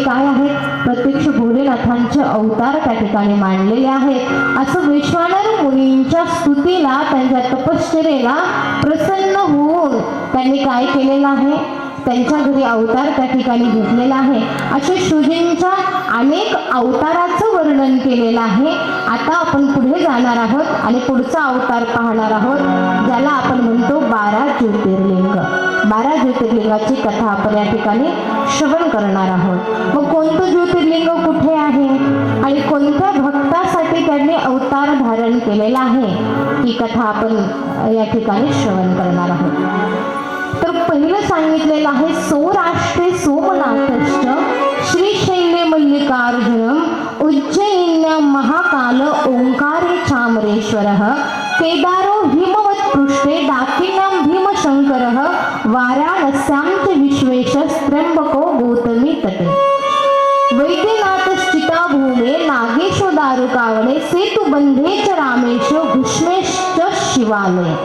काय आहेत? प्रत्यक्ष भोलेनाथांचे अवतार त्या ठिकाणी मांडलेले आहेत. असं वैश्वानर मुनींच्या स्तुतीला, त्यांच्या तपश्चर्येला प्रसन्न होऊन त्यांनी काय केलेलं आहे? त्यांच्या घरी अवतार त्या ठिकाणी घेतलेला आहे. असे शिवजींच्या अनेक अवताराचं वर्णन केलेलं आहे. आता आपण पुढे जाणार आहोत आणि पुढचा अवतार पाहणार आहोत, ज्याला आपण म्हणतो 12 ज्योतिर्लिंग. 12 ज्योतिर्लिंगाची कथा आपण या ठिकाणी श्रवण करणार आहोत. मग कोणतं ज्योतिर्लिंग कुठे आहे आणि कोणत्या भक्तासाठी त्यांनी अवतार धारण केलेला आहे, ही कथा आपण या ठिकाणी श्रवण करणार आहोत. तर पहिलं सांगितलेलं आहे, सौराष्ट्रे सोमनाथश्च श्रीशैले मल्लिकार्जुनम उज्जयिन्यां महाकाल ओंकारे चामरेश्वरः केदारो हिमवत् पृष्ठे दाकिन्यां भीमशंकरः वाराणस्यां च विश्वेशस्त्र्यंबको गौतमी तटे वैद्यनाथश्चिता भूमे नागेशो दारुकावणे सेतुबंधे च रामेशो भीष्मेश्च शिवालय.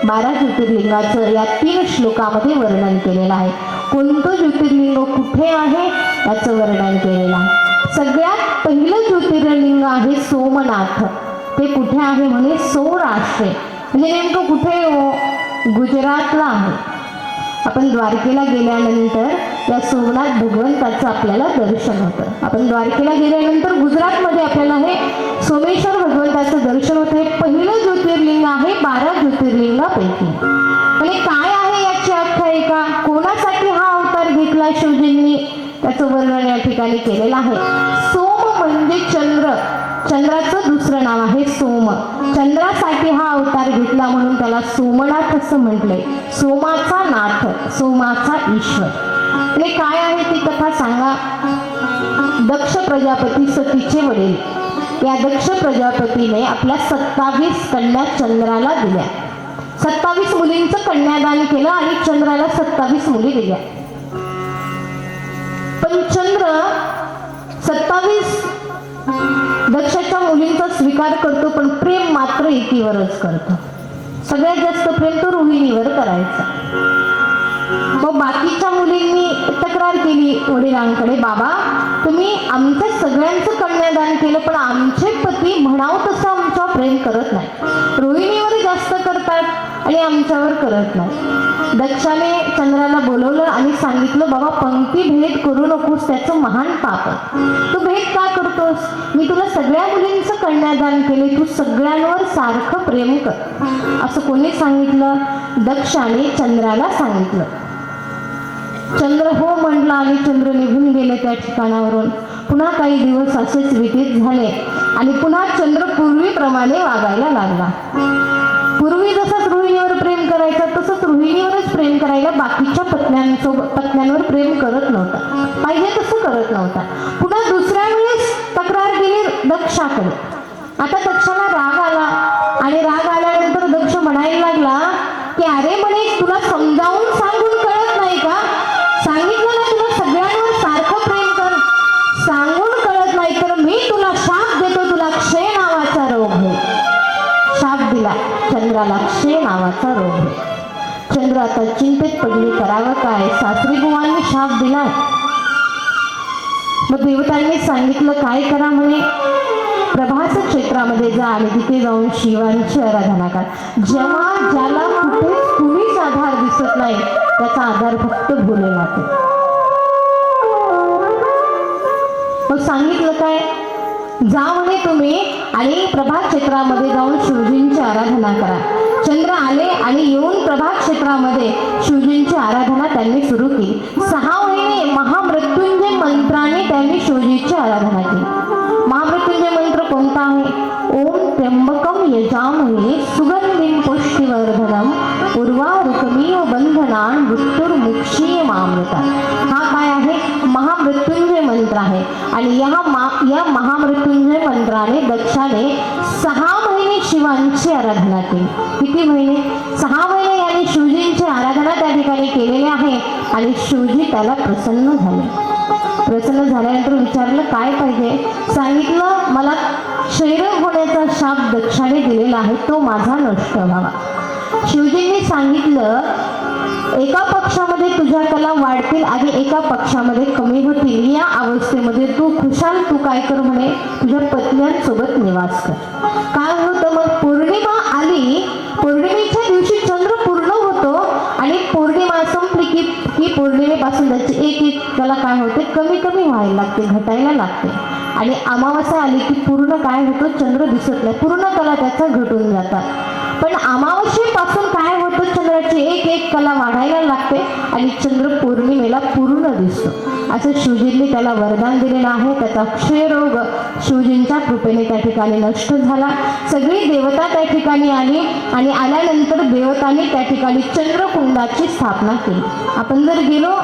12 ज्योतिर्लिंगाचं या 3 श्लोकामध्ये वर्णन केलेलं आहे. कोणतं ज्योतिर्लिंग कुठे आहे याचं वर्णन केलेलं आहे. सगळ्यात पहिलं ज्योतिर्लिंग आहे सोमनाथ. ते कुठे आहे म्हणे? सौराष्ट्रे. म्हणजे नेमकं कुठे हो? गुजरातला आहे. आपण द्वारकेला गेल्यानंतर या सोमनाथ भगवंताचं आपल्याला दर्शन होतं. आपण द्वारकेला गेल्यानंतर गुजरातमध्ये आपल्याला हे सोमेश्वर भगवंताचं दर्शन होतं. हे पहिलं ज्योतिर्लिंग आहे 12 ज्योतिर्लिंगापैकी. आणि काय आहे याची आख्यायिका? कोणासाठी हा अवतार घेतला शिवजींनी, त्याचं वर्णन या ठिकाणी केलेलं आहे. सोम म्हणजे चंद्र, चंद्राचं दुसरं नाव आहे सोम. चंद्रासाठी हा अवतार घेतला म्हणून त्याला सोमनाथ असं म्हटलंय. सोमाचा नाथ, सोमाचा ईश्वर. आणि काय आहे ती कथा सांगा. दक्ष प्रजापती सतीचे वडील, या दक्ष प्रजापतीने आपल्या 27 कन्या चंद्राला दिल्या. 27 मुलींचं कन्यादान केलं आणि चंद्राला 27 मुली दिल्या. पण चंद्र 27 दक्षाच्या मुलींचा स्वीकार करतो, पण प्रेम मात्र एकीवरच करतो. सगळ्यात जास्त प्रेम तो रोहिणीवर करायचा. मग बाकीच्या मुलींनी तक्रार केली वडिलांकडे, बाबा तुम्ही आमच्या सगळ्यांचं कन्यादान केलं, पण आमचे पती म्हणावं तसं आमच्यावर प्रेम करत नाही. रोहिणीवर जास्त करतात आणि आमच्यावर करत नाही. दक्षाने चंद्राला बोलवलं आणि सांगितलं, बाबा पंक्ती भेद करू नकोस, त्याचं महान पाप आहे. तू भेद का करतोस? मी तुला सगळ्या मुलींचं कन्यादान केले, तू सगळ्यांवर सारखं प्रेम कर. असं कोणी सांगितलं? दक्षाने चंद्राला सांगितलं. चंद्र हो म्हटला आणि चंद्र निघून गेले त्या ठिकाणावरून. पुन्हा काही दिवस असेच व्यतीत झाले आणि पुन्हा चंद्र पूर्वीप्रमाणे वागायला लागला. पूर्वी जसंच रोहिणीवर प्रेम करायचा तसंच रोहिणीवरच प्रेम करायला, बाकीच्या पत्न्यांवर प्रेम करत नव्हता, पाहिजे तसं करत नव्हता. पुन्हा दुसऱ्या वेळेस तक्रार केली दक्षाकडे. आता दक्षाला राग आला आणि राग आल्यानंतर दक्ष म्हणायला लागला की अरे म्हणे, तुला समजावून सांगून कळत नाही का? सांगितलं ना तुला सगळ्यांवर सारखं प्रेम कर, सांगून कळत नाही तर मी तुला शाप देतो, तुला क्षय नावाचा रोग होईल. शाप दिला चंद्राला, क्षय नावाचा रोग होईल. चंद्र आता चिंतेत पडले, करावं काय? सासरी बुवांनी शाप दिलाय. मग देवतांनी सांगितलं काय करा म्हणे? प्रभास क्षेत्रामध्ये जा आणि तिथे जाऊन शिवांची आराधना करा. जेव्हा ज्याला कुठेच कुणीच आधार दिसत नाही, त्याचा आधार फक्त भोलेनाथ आहे. मग सांगितलं काय? जा म्हणे तुम्ही आणि प्रभा क्षेत्रामध्ये जाऊन शिवजींची आराधना करा. चंद्र आले आणि येऊन प्रभा क्षेत्रामध्ये शिवजींची आराधना त्यांनी सुरू केली. 6 महिने महामृत्युंजय मंत्राने त्यांनी शिवजींची आराधना केली. महामृत्युंजय मंत्र कोणता आहे? ओम त्र्यंबकम यजामहे सुगंधिं पुष्टिवर्धनम उर्वारुकमिव बंधनान मृत्युर्मुक्षीयमामृता. हा काय आहे? महामृत्युंजय मंत्र आहे. आणि या महामृत्युंजय मंत्राने दक्षाने 6 महिने शिवांची आराधना केली. किती महिने? 6 महिने यांनी शिवजींची आराधना त्या ठिकाणी केलेली आहे आणि शिवजी त्याला प्रसन्न झाले. प्रसन्न झाल्यानंतर विचारलं काय पाहिजे? सांगितलं मला क्षयरोग होण्याचा शाप दक्षाने दिलेला आहे, तो माझा नष्ट व्हावा. शिवजींनी सांगितलं एका पक्षामध्ये तुझ्या कला वाढतील आणि एका पक्षामध्ये कमी होतील. या अवस्थेमध्ये तू खुशाल तू काय कर म्हणे, तुझ्या पत्न्यांसोबत निवास कर. काय होतं मग, पौर्णिमा आली, पौर्णिमेच्या दिवशी चंद्र पूर्ण होतो आणि पौर्णिमा संपली की पौर्णिमेपासून त्याची एक एक कला काय होते, कमी कमी व्हायला लागते, घटायला लागते. आणि अमावस्या आली की पूर्ण काय होतं, चंद्र दिसत नाही, पूर्ण कला त्याचा घटून जातात. पण अमावस्येपासून काय होतं, चंद्राची एक एक कला वाढायला लागते आणि चंद्र पौर्णिमेला पूर्ण दिसतो. असं शिवजींनी त्याला वरदान दिलेलं आहे. त्याचा क्षयरोग शिवजींच्या कृपेने त्या ठिकाणी नष्ट झाला. सगळी देवता त्या ठिकाणी आली आणि आल्यानंतर देवतांनी त्या ठिकाणी चंद्रकुंडाची स्थापना केली. आपण जर गेलो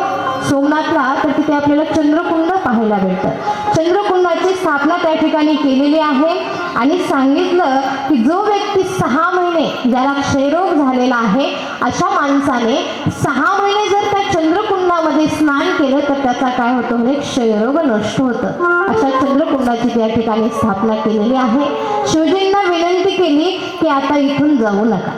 सोमनाथला तर तिथे आपल्याला चंद्रकुंड पाहायला भेटतं. चंद्रकुंडाची स्थापना त्या ठिकाणी केलेली आहे आणि सांगितलं की जो व्यक्ती 6 महिने, ज्याला क्षयरोग झालेला आहे, अशा माणसाने 6 महिने जर त्या चंद्रकुंडामध्ये स्नान केलं तर त्याचा काय होतो म्हणजे क्षयरोग नष्ट होतं. अशा चंद्रकुंडाची त्या ठिकाणी स्थापना केलेली आहे. शिवजींना विनंती केली की आता इथून जाऊ नका,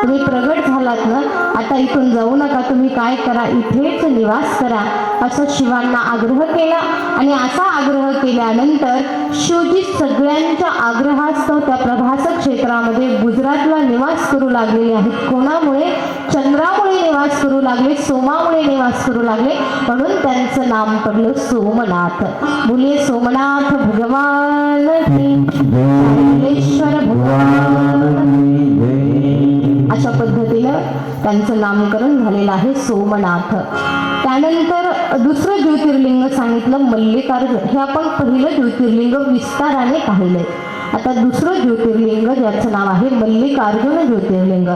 तुम्ही प्रगट झालात ना, आता इथून जाऊ नका, तुम्ही काय करा, इथेच निवास करा, असं शिवांना आग्रह केला. आणि असा आग्रह केल्यानंतर शिवजी सगळ्यांच्या आग्रहास्तव त्या प्रभास क्षेत्रामध्ये गुजरातला निवास करू लागलेले आहेत. कोणामुळे, चंद्रामुळे निवास करू लागले, सोमामुळे निवास करू लागले, म्हणून त्यांचं नाम पडलं सोमनाथ. बोलिये सोमनाथ भगवान की, भुवनेश्वर भगवान. अशा पद्धतीनं त्यांचं नामकरण झालेलं आहे सोमनाथ. त्यानंतर दुसरं ज्योतिर्लिंग सांगितलं मल्लिकार्जुन. हे आपण पहिलं ज्योतिर्लिंग विस्ताराने पाहिलंय. आता दुसरं ज्योतिर्लिंग ज्याचं नाव आहे मल्लिकार्जुन ज्योतिर्लिंग.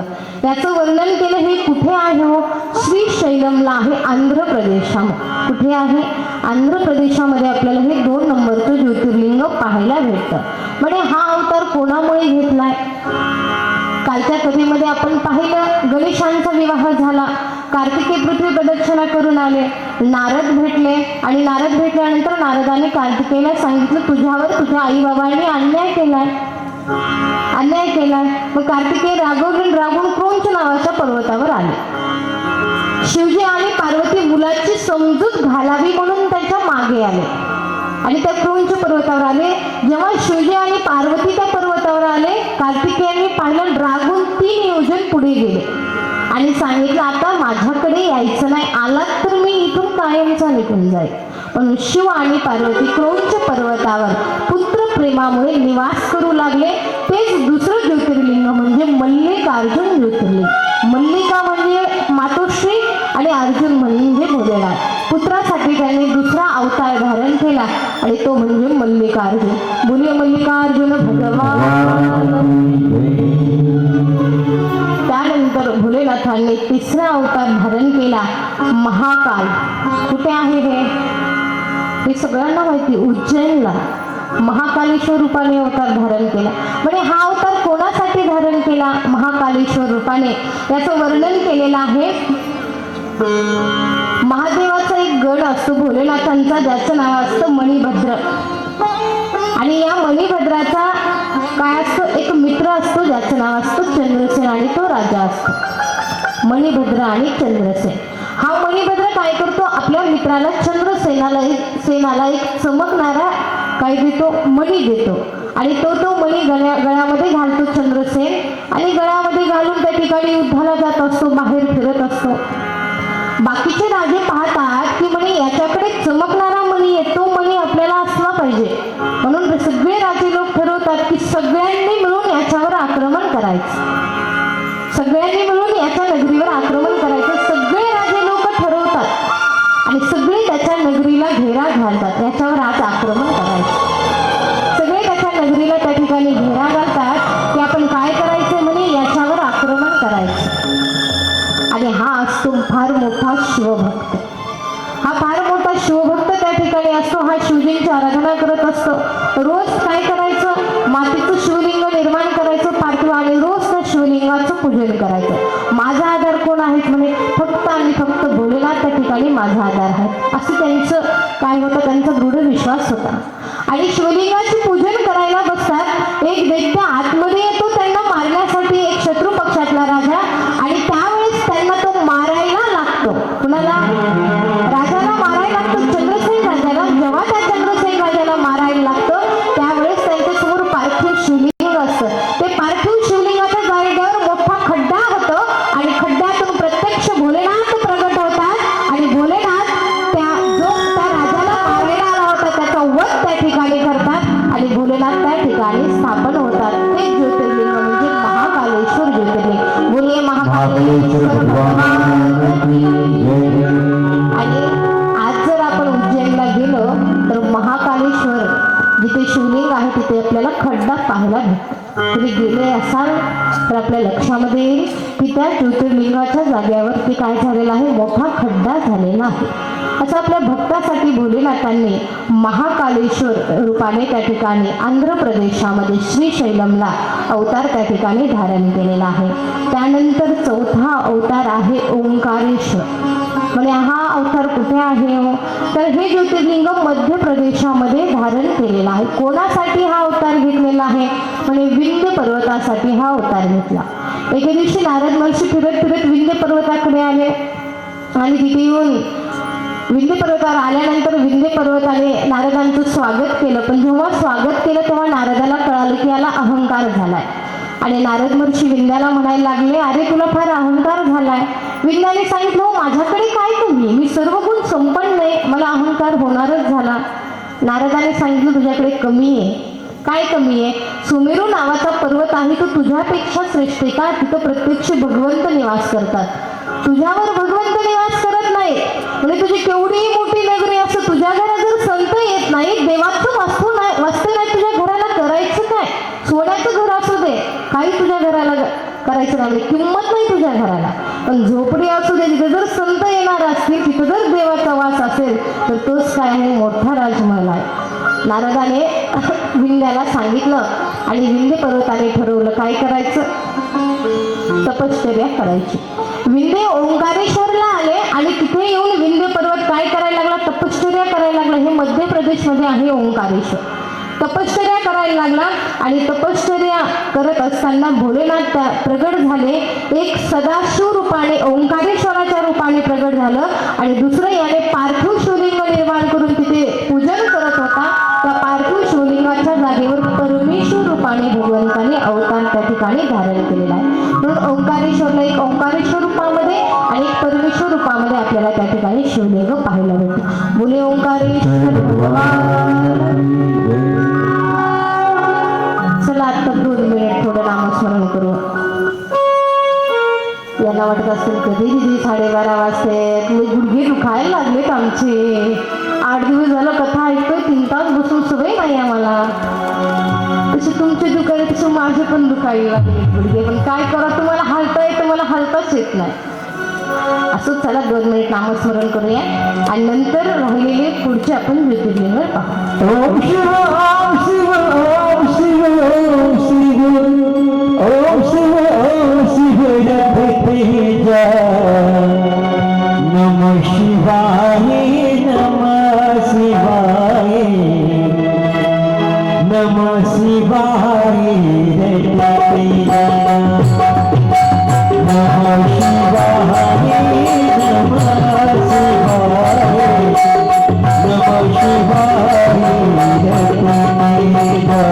याचं वर्णन केलं. हे कुठे आहे हो, श्रीशैलमला आहे, आंध्र प्रदेशामध्ये. कुठे आहे, आंध्र प्रदेशामध्ये आपल्याला हे 2 नंबरचं ज्योतिर्लिंग पाहायला भेटतं. म्हणजे हा अवतार कोणामुळे घेतलाय, कालच्या कथेमध्ये आपण पाहिलं गणेशांचा विवाह झाला, कार्तिकेय पृथ्वी प्रदक्षिणा करून आले, नारद भेटले आणि नारद भेटल्यानंतर नारदाने कार्तिकेयला सांगितलं तुझ्यावर तुझ्या आई बाबांनी अन्याय केलाय. मग कार्तिकेय रागवून क्रौंच नावाच्या पर्वतावर आले. शिवजी आणि पार्वती मुलाची समजूत घालावी म्हणून त्याच्या मागे आले आणि त्या क्रौंच पर्वतावर आले. जेव्हा शिवजी आणि पार्वती त्या पर्वतावर आले, कार्तिकेयांनी पाहिलं, रागून 3 योजन पुढे गेले आणि सांगितलं आता माझ्याकडे यायचं नाही, आलात तर मी इथून कायमचा निघून जाईल. पण शिव आणि पार्वती क्रौंच पर्वतावर पुत्र प्रेमामुळे निवास करू लागले. तेच दुसरं ज्योतिर्लिंग म्हणजे मल्लिकार्जुन ज्योतिर्लिंग. मल्लिका म्हणजे मातोश्री आणि अर्जुन म्हणजे भोलेनाथ. पुत्रासाठी त्यांनी दुसरा अवतार धारण केला आणि तो म्हणजे मल्लिकार्जुन. बोलिये मल्लिकार्जुन भगवान. त्यानंतर भोलेनाथांनी तिसरा अवतार धारण केला, महाकाल. कुठे आहे हे सगळ्यांना माहिती, उज्जैनला महाकालेश्वर रूपाने अवतार धारण केला. म्हणजे हा अवतार कोणासाठी धारण केला, महाकालेश्वर रूपाने. याचं वर्णन केलेलं आहे. महादेवाचा एक गण असतो भोलेनाथांचा, ज्याचं नाव असतं मणिभद्र. आणि या मणिभद्राचा काय असतो, एक मित्र असतो ज्याचं नाव असतं चंद्रसेन आणि तो राजा असतो. मणिभद्र आणि चंद्रसेन. हा मणिभद्र काय करतो, आपल्या मित्राला चंद्रसेनाला एक चमकणारा काय देतो, मणी देतो आणि तो मणी गळ्यामध्ये घालतो चंद्रसेन आणि गळ्यामध्ये घालून त्या ठिकाणी युद्धाला जात असतो, बाहेर फिरत असतो. बाकीचे राजे पाहतात की म्हणे याच्याकडे चमकणारा मणी आहे, तो मणी आपल्याला असला पाहिजे. म्हणून सगळे राजे लोक ठरवतात की सगळ्यांनी मिळून याच्यावर आक्रमण करायचं, सगळ्यांनी मिळून याच्या नगरीवर आक्रमण करायचं. सगळे राजे लोक ठरवतात आणि सगळे त्याच्या नगरीला घेरा घालतात, याच्यावर आज आक्रमण करायचं. सगळे त्याच्या नगरीला त्या ठिकाणी घेरा घालतात की आपण काय करायचं म्हणे, याच्यावर आक्रमण करायचं. आणि हा असतो फार मोठा शिवभक्त. हा फार मोठा शिवभक्त त्या ठिकाणी असतो. हा शिवजींची आराधना करत असतो. रोज काय करायचं, मातीचं शिवलिंग निर्माण करायचं पार्थिव आणि रोज त्या शिवलिंगाचं पूजन करायचं. माझा आधार कोण आहेत म्हणे, फक्त आणि फक्त भोलेनाथ त्या ठिकाणी माझा आधार आहे, असं त्यांचं काय होतं, त्यांचा दृढ विश्वास होता. आणि शिवलिंगाचे पूजन करायला बसतात. एक दैत्य आतमध्ये येतो त्यांना मारण्यासाठी, एक शत्रू पक्षातला राजा, आणि त्यावेळेस त्यांना तो मारायला लागतो. तिथे आपल्याला खड्डा पाहायला भेटतो. तुम्ही गेले असाल तर आपल्या लक्षामध्ये येईल की त्या ज्योतिर्लिंगाच्या जागेवरती काय झालेला आहे, मोठा खड्डा झालेला आहे. असं आपल्या भक्तासाठी भोलेनाथांनी महाकालेश्वर रूपाने त्या ठिकाणी आंध्र प्रदेशामध्ये श्रीशैलमला अवतार त्या ठिकाणी धारण केलेला आहे. त्यानंतर चौथा अवतार आहे ओंकारेश्वर. म्हणजे हा अवतार कुठे आहे हो, तर हे ज्योतिर्लिंग मध्य प्रदेशामध्ये धारण केलेला आहे. कोणासाठी हा अवतार घेतलेला आहे, म्हणजे विंध्य पर्वतासाठी हा अवतार घेतला. एके दिवशी नारद महर्षी फिरत फिरत विंध्य पर्वताकडे आले आणि तिथे येऊन विंध्य पर्वतावर आल्यानंतर विंध्य पर्वताने नारदांचं स्वागत केलं. पण जेव्हा स्वागत केलं तेव्हा नारदाला कळालं की याला अहंकार झालाय. आणि नारद महर्षी विंध्याला म्हणायला लागले, अरे तुला फार अहंकार झालाय. विंध्याने सांगितलं, हो माझ्याकडे काय कमी, मी सर्व गुण संपन्न आहे, मला अहंकार होणारच झाला. नारदाने सांगितलं, तुझ्याकडे कमी आहे. काय कमी आहे, सुमेरू नावाचा पर्वत आहे तो तुझ्यापेक्षा श्रेष्ठ आहे का, तिथं प्रत्यक्ष भगवंत निवास करतात, तुझ्यावर भगवंत निवास करत नाही. म्हणजे तुझी केवढी मोठी नगरी असं तुझ्या घरात जर संत येत नाही, देवाचं वास्तव नाही तुझ्या घराला करायचं काय, सोन्याचं घर असू दे काही तुझ्या घराला करायचं नाही, किंमत नाही तुझ्या घराला. पण झोपडी असू दे, तिथे जर संत येणार असतील, तिथं जर देवाचा वास असेल तर तोच काय आहे, मोठा राजमहल आहे. नारदाने विंध्याला सांगितलं आणि विंध्य पर्वताने ठरवलं काय करायचं, तपश्चर्या करायची. विंध्य ओंकारेश्वरला आले आणि तिथे येऊन विंध्य पर्वत काय करायला लागला, तपश्चर्या करायला लागला. हे मध्य प्रदेशमध्ये आहे ओंकारेश्वर. तपश्चर्या करायला लागला आणि तपश्चर्या करत असताना भोलेनाथ प्रगट झाले. एक सदाशिव रूपाने ओंकारेश्वराच्या रूपाने प्रगट झालं आणि दुसरं याने पार्थिव शिवलिंग निर्माण करून तिथे पूजन करत होता. त्या पार्थिव शिवलिंगाच्या जागेवर परमेश्वर रूपाने भगवंताने अवतार त्या ठिकाणी धारण केलेला आहे. म्हणून ओंकारेश्वरला एक ओंकारेश्वर रूपामध्ये आणि एक परमेश्वर रूपामध्ये आपल्याला त्या ठिकाणी शिवलिंग पाहायला भेटते. बोले ओंकारेश्वर भगवान. चला आता 2 मिनिट थोडं नामस्मरण करू. याला वाटत असेल कधी दिदी 12:30 वाजते, तुम्ही गुडघे दुखायला लागलेत आमचे. 8 दिवस झालं कथा ऐकतोय, 3 तास बसून सवय नाही आम्हाला. तसे तुमचे दुखायला तसं माझे पण दुखायला लागले गुडघे, पण काय करा, तुम्हाला हालता येतं, मला हालताच येत नाही. असं चला 2 मिनिट नामस्मरण करूया आणि नंतर राहिलेले पुढचे आपण ज्योतिर्लिंग पाहू. ओम शिव ओम शिव ओम शिव ओम शिव ओम शिव ओम शिव जपते जा. नमः शिवाय नमः शिवाय नमः शिवाय जपते जा. नमः शिवाय नमः शिवाय नमः शिवाय जपते जा.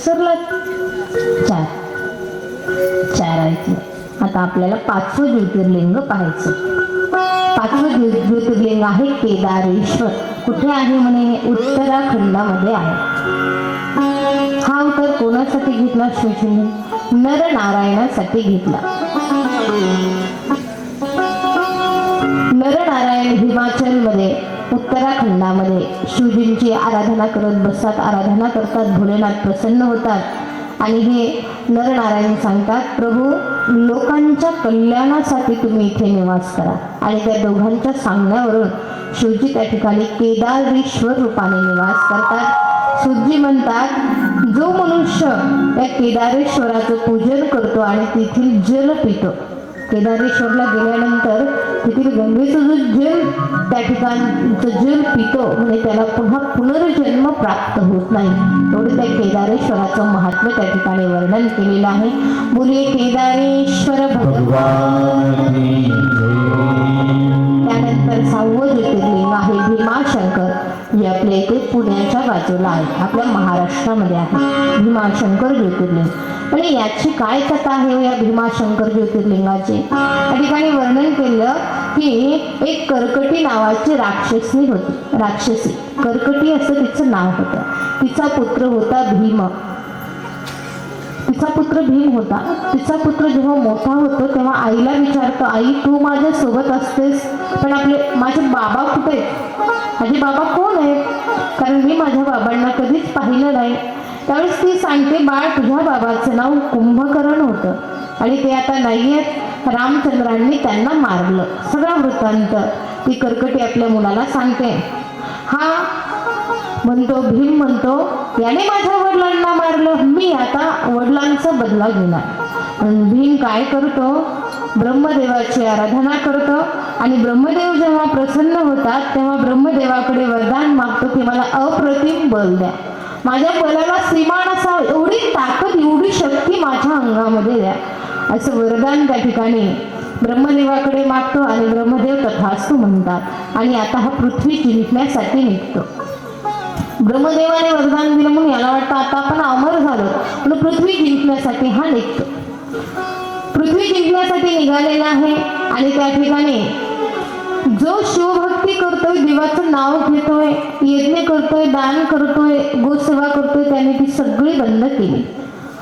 विसरला? चार चार ऐकले. आता आपल्याला 5वं ज्योतिर्लिंग पाहायचं. 5वं ज्योतिर्लिंग आहे केदारेश्वर. कुठे आहे म्हणे? उत्तराखंडामध्ये आहे. हा अवतार कोणासाठी घेतला शिवजीने? नरनारायणासाठी घेतला. नरनारायण हिमाचलमध्ये उत्तराखंडामध्ये शिवजींची आराधना करत बसतात, आराधना करतात, भोलेनाथ प्रसन्न होतात आणि हे नरनारायण सांगतात, प्रभू लोकांच्या कल्याणासाठी तुम्ही इथे निवास करा. आणि त्या दोघांच्या सांगण्यावरून शिवजी त्या ठिकाणी केदारेश्वर रूपाने निवास करतात. सुजी म्हणतात, जो मनुष्य त्या केदारेश्वराचं पूजन करतो आणि तेथील जल पितो, केदारेश्वरला गेल्यानंतर तेथील गंगेचं जो जल त्या ठिकाणचं जल पितो म्हणजे त्याला पुन्हा पुनर्जन्म प्राप्त होत नाही. एवढे त्या केदारेश्वराचं महात्म्य त्या ठिकाणी वर्णन केलेलं आहे. बोलिये केदारेश्वर भगवान. त्यानंतर 6वं ज्योतिर्लिंग आहे भीमाशंकर, जे आपल्या इथे पुण्याच्या बाजूला आहे, आपल्या महाराष्ट्रामध्ये आहे भीमाशंकर ज्योतिर्लिंग. आणि याची काय कथा आहे या भीमाशंकर ज्योतिर्लिंगाची? त्या ठिकाणी वर्णन केलं की एक कर्कटी नावाची राक्षसी होती. राक्षसी कर्कटी असं तिचं नाव होतं. तिचा पुत्र होता भीम. तिचा पुत्र भीम होता. तिचा पुत्र जेव्हा मोठा होतो तेव्हा आईला विचारतो, आई तू माझ्या सोबत असतेस पण माझे बाबा कुठे? माझे बाबा कोण आहेत? कारण मी माझ्या बाबांना कधीच पाहिलं नाही. त्यावेळेस ती सांगते, बाळ तुझ्या बाबाचं नाव कुंभकर्ण होतं आणि ते आता नाही आहेत, रामचंद्रांनी त्यांना मारलं. सगळा वृत्तांत ती कर्कटी आपल्या मुलाला सांगते. हा म्हणतो, भीम म्हणतो, याने माझ्या वडिलांना मारलं, मी आता वडिलांचा बदला घेणार. भीम काय करतो? ब्रह्मदेवाची आराधना करतो आणि ब्रह्मदेव जेव्हा प्रसन्न होतात तेव्हा ब्रह्मदेवाकडे वरदान मागतो की मला अप्रतिम बल द्या, माझ्या बलाला श्रीमान असा, एवढी ताकद एवढी शक्ती माझ्या अंगामध्ये द्या, असं वरदान त्या ठिकाणी ब्रह्मदेवाकडे मागतो आणि ब्रह्मदेव तथास्तु म्हणतात. आणि आता हा पृथ्वी जिंकण्यासाठी निघतो. ब्रह्मदेवाने वरदान दिलं म्हणून याला वाटतं आता आपण अमर झालो, पण पृथ्वी जिंकण्यासाठी हा निघतो. पृथ्वी जिंकण्यासाठी निघालेला आहे आणि त्या ठिकाणी जो शिवभक्ती करतोय, देवाचं नाव घेतोय, यज्ञ करतोय, दान करतोय, गोसेवा करतोय, त्याने ती सगळी बंद केली.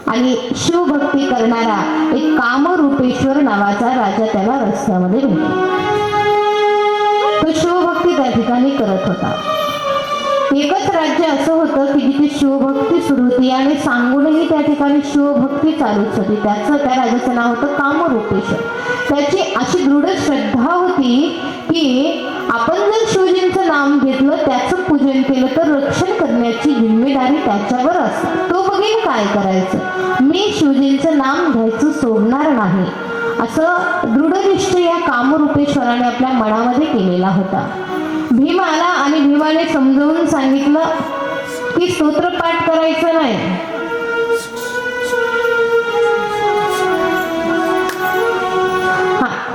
आणि शिवभक्ती करणारा एक कामरूपेश्वर नावाचा राजा त्याला रस्त्यामध्ये भेटला. तो शिवभक्ती त्या ठिकाणी करत होता. एकच राज्य असं होतं की जिथे शिवभक्ती सुरू होती आणि सांगूनही त्या ठिकाणी शिवभक्ती चालूच होती. त्या राजाचं नाव होतं कामरूपेश्वर. त्याची अशी दृढ श्रद्धा होती की आपण जर शिवजींचं नाम घेतलं, त्याचं पूजन केलं तर रक्षण करण्याची जिम्मेदारी त्याच्यावर असते. तो बघेन काय करायचं, मी शिवजींचं नाम घ्यायचं सोडणार नाही, असं दृढनिश्चय या कामरूपेश्वराने आपल्या मनामध्ये केलेला होता. भीम आला आणि भीमाने समजावून सांगितलं की स्तोत्रपाठ करायचं नाही,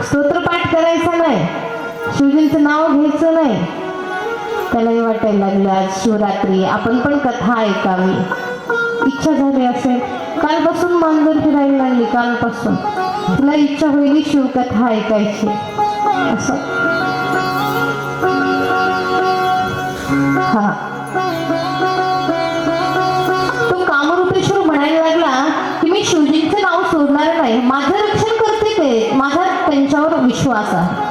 स्तोत्रपाठ करायचा नाही, शिवजींचं नाव घ्यायचं नाही. त्यालाही वाटायला लागलं आज शिवरात्री आपण पण कथा ऐकावी, इच्छा झाली असेल. कालपासून मांजर फिरायला लागली, कालपासून तुला इच्छा होईल शिवकथा ऐकायची असं. हा तो कामरूपेश्वर म्हणायला लागला की मी शिवजींचं नाव सोडणार नाही, माझं रक्षण करते ते, माझा त्यांच्यावर विश्वास आहे,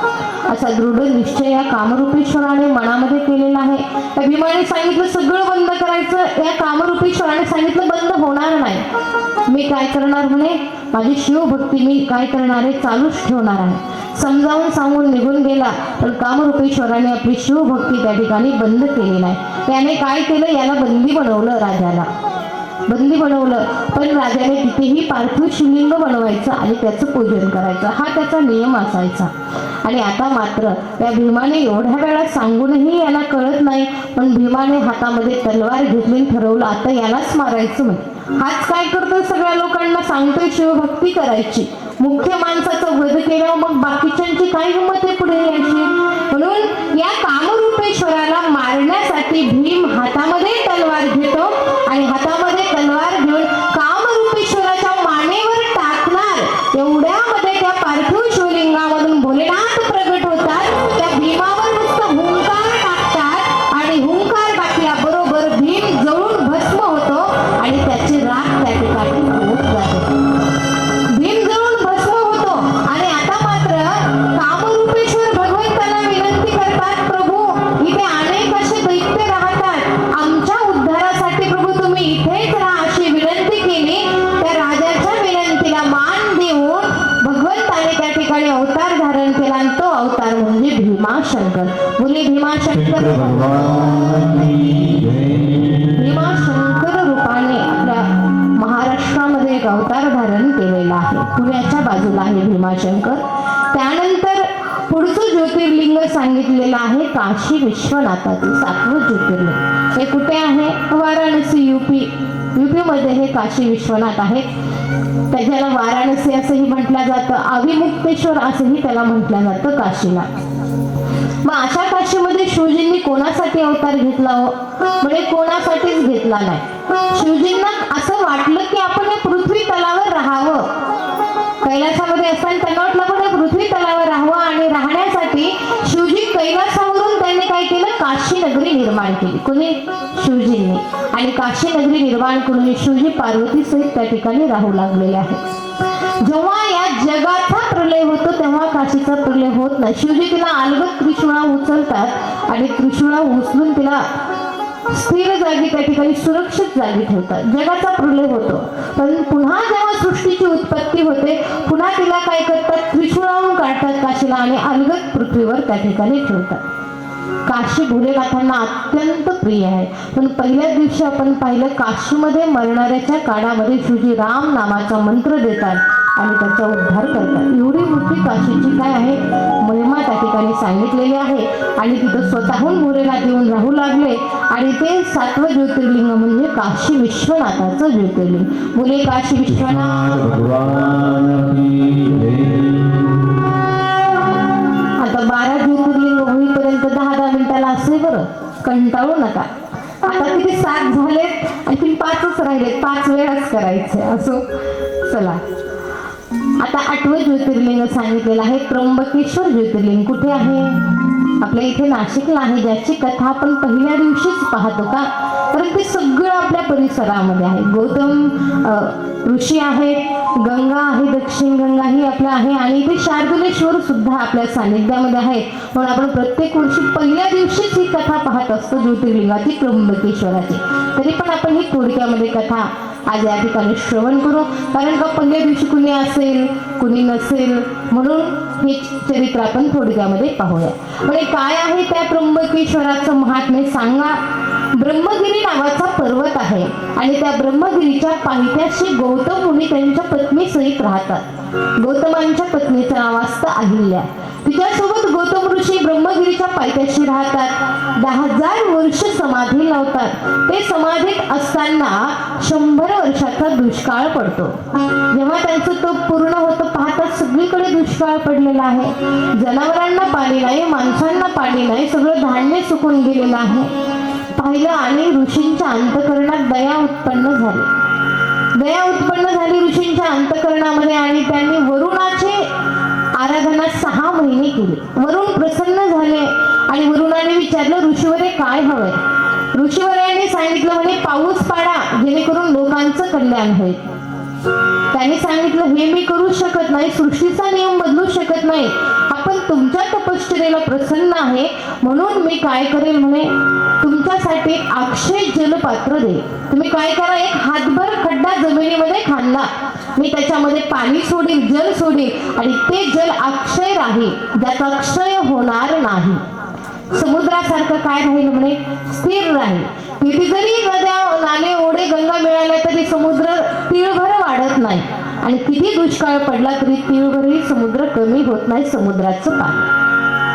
असा दृढ निश्चय या कामरूपेश्वराने मनामध्ये केलेला आहे. त्या भीमाने सांगितलं सगळं बंद करायचं, या कामरूपेश्वराने सांगितलं बंद होणार नाही. मी काय करणार म्हणे, माझी शिवभक्ती मी काय करणार आहे, चालूच ठेवणार आहे. समजावून सांगून निघून गेला, पण कामरूपेश्वराने आपली शिवभक्ती त्या ठिकाणी बंद केली नाही. त्याने काय केलं, याला बंदी बनवलं, राजाला बंदी बनवलं. पण राजाने तिथेही पार्थिव शिवलिंग बनवायचं आणि त्याचं पूजन करायचं, हा त्याचा नियम असायचा. आणि आता मात्र त्या भीमाने एवढ्या वेळा सांगूनही याला कळत नाही, पण भीमाने हातामध्ये तलवार घेतली, ठरवलं आता यालाच मारायचं. म्हणजे हाच काय करतोय, सगळ्या लोकांना सांगतोय शिवभक्ती करायची, मुख्य माणसाचा वध केल्यावर मग बाकीच्यांची काय हिंमत आहे पुढे यायची. म्हणून या कामरूपेश्वराला मारण्यासाठी भीम हातामध्ये तलवार घेतो आणि हातामध्ये तलवार घेऊन भीमाशंकर. बोले भीमाशंकर भीमाशंकर रूपाने आपल्या महाराष्ट्रामध्ये एक अवतार धारण केलेला आहे. पुण्याच्या बाजूला आहे भीमाशंकर. त्यानंतर पुढचं ज्योतिर्लिंग सांगितलेलं आहे काशी विश्वनाथाचे 7वं ज्योतिर्लिंग. हे कुठे आहे? वाराणसी, युपी मध्ये हे काशी विश्वनाथ आहे. त्याच्याला वाराणसी असंही म्हटलं जातं, अविमुक्तेश्वर असंही त्याला म्हटलं जातं काशीला. मग अशा काशीमध्ये शिवजींनी कोणासाठी अवतार घेतला हो? म्हणजे कोणासाठीच घेतला नाही. शिवजींना असं वाटलं की आपण या पृथ्वी तलावर राहावं. कैलासामध्ये असताना त्यांना वाटलं आपण या पृथ्वी तलावर राहावं आणि राहण्यासाठी शिवजी कैलासावरून त्यांनी काय केलं? काशी नगरी निर्माण केली. कोणी? शिवजींनी. आणि काशी नगरी निर्माण करून शिवजी पार्वती सहित त्या ठिकाणी राहू लागलेले आहेत. जेव्हा या जगाचा प्रलय होतो तेव्हा काशीचा प्रलय होत नाही. शिवजी तिला अलगद त्रिशूळा उचलतात आणि त्रिशूळा उचलून तिला स्थिर जागी त्या ठिकाणी सुरक्षित जागी ठेवतात. जगाचा प्रलय होतो पण पुन्हा जेव्हा सृष्टीची उत्पत्ती होते पुन्हा तिला काय करतात? त्रिशूळावरून काढतात काशीला आणि अलगद पृथ्वीवर त्या ठिकाणी ठेवतात. काशी भोलेनाथांना अत्यंत प्रिय आहे. पण पहिल्याच दिवशी आपण पाहिलं काशीमध्ये मरणाऱ्याच्या काळामध्ये शिवजी राम नामाचा मंत्र देतात आणि त्याचा उद्धार करतात. एवढी मोठी काशीची काय आहे महिमा त्या ठिकाणी सांगितलेली आहे. आणि तिथं स्वतःहून भोलेनाथ येऊन राहू लागले आणि ते 7वं ज्योतिर्लिंग म्हणजे काशी विश्वनाथाचं ज्योतिर्लिंग. बोले काशी विश्वनाथ. आता 12 ज्योतिर्लिंग होईपर्यंत 10-10 मिनिटाला असे बरं, कंटाळू नका. आता किती 7 झालेत, आणखी 5च राहिलेत. 5 वेळाच करायचे असो. चला आता 8वं ज्योतिर्लिंग सांगितलेलं आहे त्र्यंबकेश्वर ज्योतिर्लिंग. कुठे आहे? आपल्या इथे नाशिकला आहे. ज्याची कथा आपण पहिल्या दिवशीच पाहतो का? तर ते सगळं आपल्या परिसरामध्ये आहे. गौतम ऋषी आहेत, गंगा आहे, दक्षिण गंगा ही आपल्या आहे आणि इथे शार्दुलेश्वर सुद्धा आपल्या सानिध्यामध्ये आहे. म्हणून आपण प्रत्येक वर्षी पहिल्या दिवशीच ही कथा पाहत असतो ज्योतिर्लिंगाची, त्र्यंबकेश्वराची. तरी पण आपण ही थोडक्यामध्ये कथा आज या ठिकाणी श्रवण करू. कारण का पहिल्या दिवशी कुणी असेल कुणी नसेल म्हणून हे चरित्र आपण थोडक्यामध्ये पाहूया. म्हणजे काय आहे त्या त्र्यंबकेश्वराचं महात्म्य सांगा. ब्रह्मगिरी नावाचा पर्वत आहे आणि त्या ब्रह्मगिरीच्या पायथ्याशी गौतम मुनी त्यांच्या पत्नी सहित राहतात. गौतमांच्या पत्नीचं नाव असतं अहिल्या. तिच्यासोबत गौतम ऋषी ब्रह्मगिरीच्या पायथ्याशी राहतात. 10,000 वर्ष समाधी लावतात. ते समाधीत असताना 100 वर्षाचा दुष्काळ पडतो. जेव्हा त्यांचं तप पूर्ण होतं पाहतात सगळीकडे दुष्काळ पडलेला आहे. जनावरांना पाणी नाही, माणसांना पाणी नाही, सगळं धान्य सुकून गेलेलं आहे. पाहिलं आणि ऋषींच्या अंतःकरणात दया उत्पन्न झाली. दया उत्पन्न झाली ऋषींच्या अंतःकरणामध्ये आणि त्यांनी वरुणाचे आराधना 6 महिने केली. वरुण प्रसन्न झाले आणि वरुणाने विचारलं ऋषीवरे काय हवंय? ऋषीवर्यांनी सांगितलं म्हणे पाऊस पाडा जेणेकरून लोकांचं कल्याण होईल. त्यांनी सांगितलं हे मी करू शकत नाही, सृष्टीचा नियम बदलू शकत नाही. आपण तुमच्या तपश्चर्येला प्रसन्न आहे म्हणून मी काय करेल म्हणे तुमच्यासाठी अक्षय जलपात्र दे. तुम्ही काय करा, एक हातभर खड्डा जमिनीमध्ये खांदा, मी त्याच्यामध्ये पाणी सोडील, जल सोडील आणि ते जल अक्षय राहील, ज्याचा क्षय होणार नाही. समुद्रासारखं काय राहील म्हणे स्थिर राहील. किती जरी नद्या नाले ओढे गंगा मिळाल्या तरी समुद्र तिळभर वाढत नाही आणि किती दुष्काळ पडला तरी तिळभरही समुद्र कमी होत नाही. समुद्राचं पाणी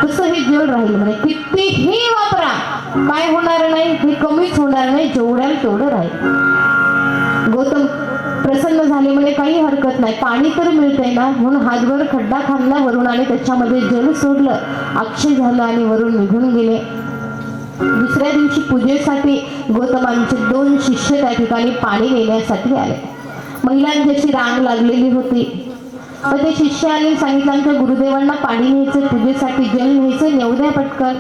तसं हे जल राहील म्हणे. कितीही वापरा काय होणार नाही, हे कमीच होणार नाही, जेवढ्याला तेवढं राहील. गौतम प्रसन्न झाले म्हणे काही हरकत नाही, पाणी तर मिळतंय ना. म्हणून हातभर खड्डा खाल्ला वरुणाने, त्याच्यामध्ये जल सोडलं, अक्षय झालं आणि वरुण निघून गेले. दुसऱ्या दिवशी पूजेसाठी गौतमांचे 2 शिष्य त्या ठिकाणी पाणी नेण्यासाठी आले. महिलांची अशी रांग लागलेली होती. तर ते शिष्य आले, सांगितलं आमच्या गुरुदेवांना पाणी न्यायचं, पूजेसाठी जल न्यायचं, नेऊ द्या पटकन.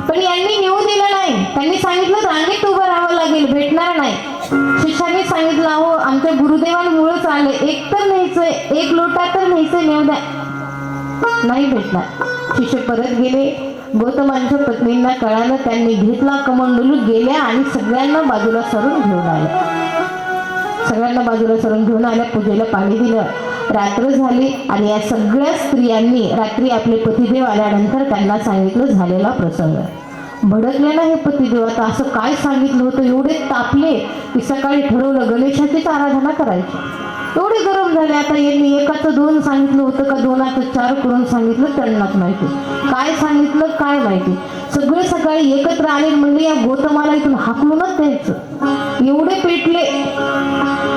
पण यांनी नेऊ दिलं नाही. त्यांनी सांगितलं रांगेत उभं राहावं लागेल, भेटणार नाही. शिष्याने सांगितलं अहो आमच्या गुरुदेवांमुळेच आले, एक तर न्यायचंय, 1 लोटा तर न्यायचंय, नेऊ द्या. नाही भेटणार. शिष्य परत गेले. गौतमांच्या पत्नींना कळालं, त्यांनी घेतला कमंडलू, गेल्या आणि सगळ्यांना बाजूला सरून घेऊन आल्या. सगळ्यांना बाजूला सरून घेऊन आल्या, पूजेला पाणी दिलं रात्र झाली आणि या सगळ्या स्त्रियांनी रात्री आपले पतिदेव आल्यानंतर त्यांना सांगितलं झालेला प्रसंग. भडकले ना हे पतिदेव, आता असं काय सांगितलं होतं, एवढे तापले की सकाळी ठरवलं गणेशाचीच आराधना करायची. एवढे गरम झाले. आता यांनी एकाचं 2 सांगितलं होतं का 2चं 4 करून सांगितलं त्यांनाच माहिती, काय सांगितलं काय माहिती. सगळे सकाळी एकत्र आले, म्हणले या गौतमाला इथून हाकलूनच द्यायचं. एवढे पेटले,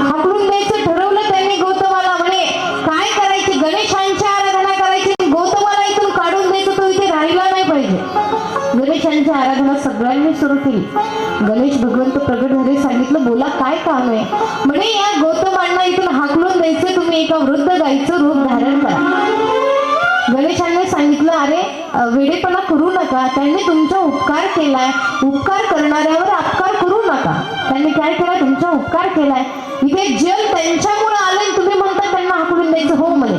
हाकलून द्यायचं ठरवलं त्यांनी गौतमाला. म्हणे काय करायची, गणेशांची आराधना करायची, गौतमाला इथून काढून द्यायचं, तो इथे राहिला नाही पाहिजे. गणेशांची आराधना सगळ्यांनी सुरू केली. गणेश भगवंत प्रगट झाले, सांगितलं बोला काय काम आहे. म्हणे या गौतमांना इथून हाकलून द्यायचं, तुम्ही एका वृद्ध गायीचं रूप धारण करा. गणेशांनी सांगितलं अरे वेडेपणा करू नका, त्यांनी तुमचा उपकार केलाय, उपकार करणाऱ्यावर अपकार करू नका. त्यांनी काय केलं, तुमचा उपकार केलाय, इथे जल त्यांच्यामुळे आलं, तुम्ही म्हणता त्यांना हाकलून द्यायचं. हो म्हणे.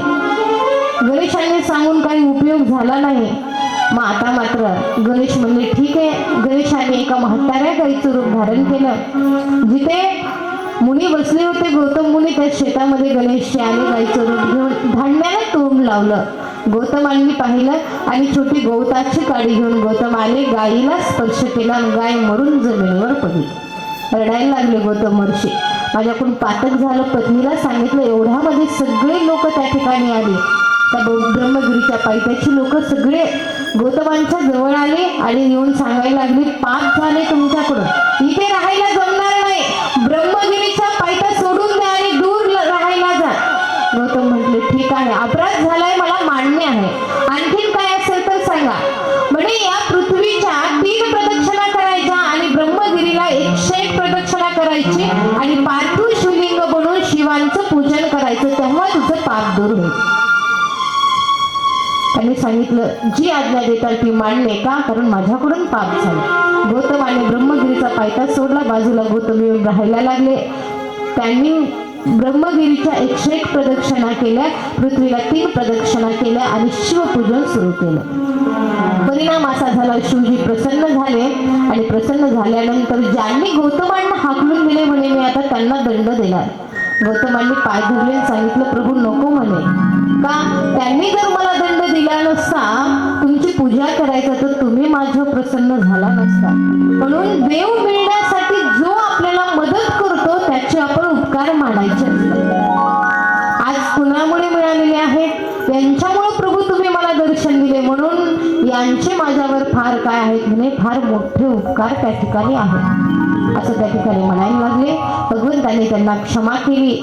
गणेशांनी सांगून काही उपयोग झाला नाही. मग आता मात्र गणेश म्हणले ठीक आहे. गणेशाने एका म्हाताऱ्या गाईचं रूप धारण केलं. जिथे मुनी बसले होते गौतम मुनी, त्या शेतामध्ये गणेश आले गाईचं रूप घेऊन, धान्याला तोंड लावलं. गौतमांनी पाहिलं आणि छोटी गवताची काडी घेऊन गौतम आले, गाईला स्पर्श केला आणि गाय मरून जमिनीवर पडली. रडायला लागले गौतम महर्षी, माझ्याकडून पातक झालं. पत्नीला सांगितलं. एवढ्यामध्ये सगळे लोक त्या ठिकाणी आले. त्या ब्रह्मगिरीच्या पायथ्याची लोक सगळे गौतमांच्या जवळ आले आणि येऊन सांगायला लागले पाप झाले तुमच्याकडून, इथे राहायला जमणार नाही, ब्रह्मगिरीचा पायथा सोडून द्या आणि दूर राहायला जा. गौतम म्हटले ठीक आहे, अपराध झालाय मला मान्य आहे, आणखीन काय असेल तर सांगा. म्हणजे या पृथ्वीच्या 3 प्रदक्षिणा करायच्या आणि ब्रह्मगिरीला 101 प्रदक्षिणा करायची आणि पार्थिव शिवलिंग बनवून शिवांचं पूजन करायचं, तेव्हा तुझं पाप दूर होईल. त्यांनी सांगितलं जी आज्ञा देतात ती मान्य, का कारण माझ्याकडून पाप झालं. गौतमाने ब्रह्मगिरीचा पायथा सोडला, बाजूला गौतम येऊन राहायला लागले. त्यांनी ब्रह्मगिरीच्या 101 प्रदक्षिणा केल्या, पृथ्वीला 3 प्रदक्षिणा केल्या आणि शिवपूजन सुरू केलं. परिणाम असा झाला, शिवजी प्रसन्न झाले आणि प्रसन्न झाल्यानंतर ज्यांनी गौतमांना हाकलून दिले म्हणे मी आता त्यांना दंड दिला. गौतमांनी पाय धरले, सांगितलं प्रभू नको म्हणे, का त्यांनी जर मला दंड दिला नसता, तुमची पूजा करायचं तर तुम्ही माझ्यावर प्रसन्न झाला नसता. म्हणून देव मिळण्यासाठी जो आपल्याला मदत करतो त्याचे आपण उपकार मानायचे असतात. आज कुणामुळे मिळालेले आहेत, यांच्यामुळे प्रभू तुम्ही मला दर्शन दिले, म्हणून यांचे माझ्यावर फार काय आहेत म्हणे, फार मोठे उपकार त्या ठिकाणी आहेत असं त्या ठिकाणी म्हणायला लागले. भगवंताने त्यांना क्षमा केली.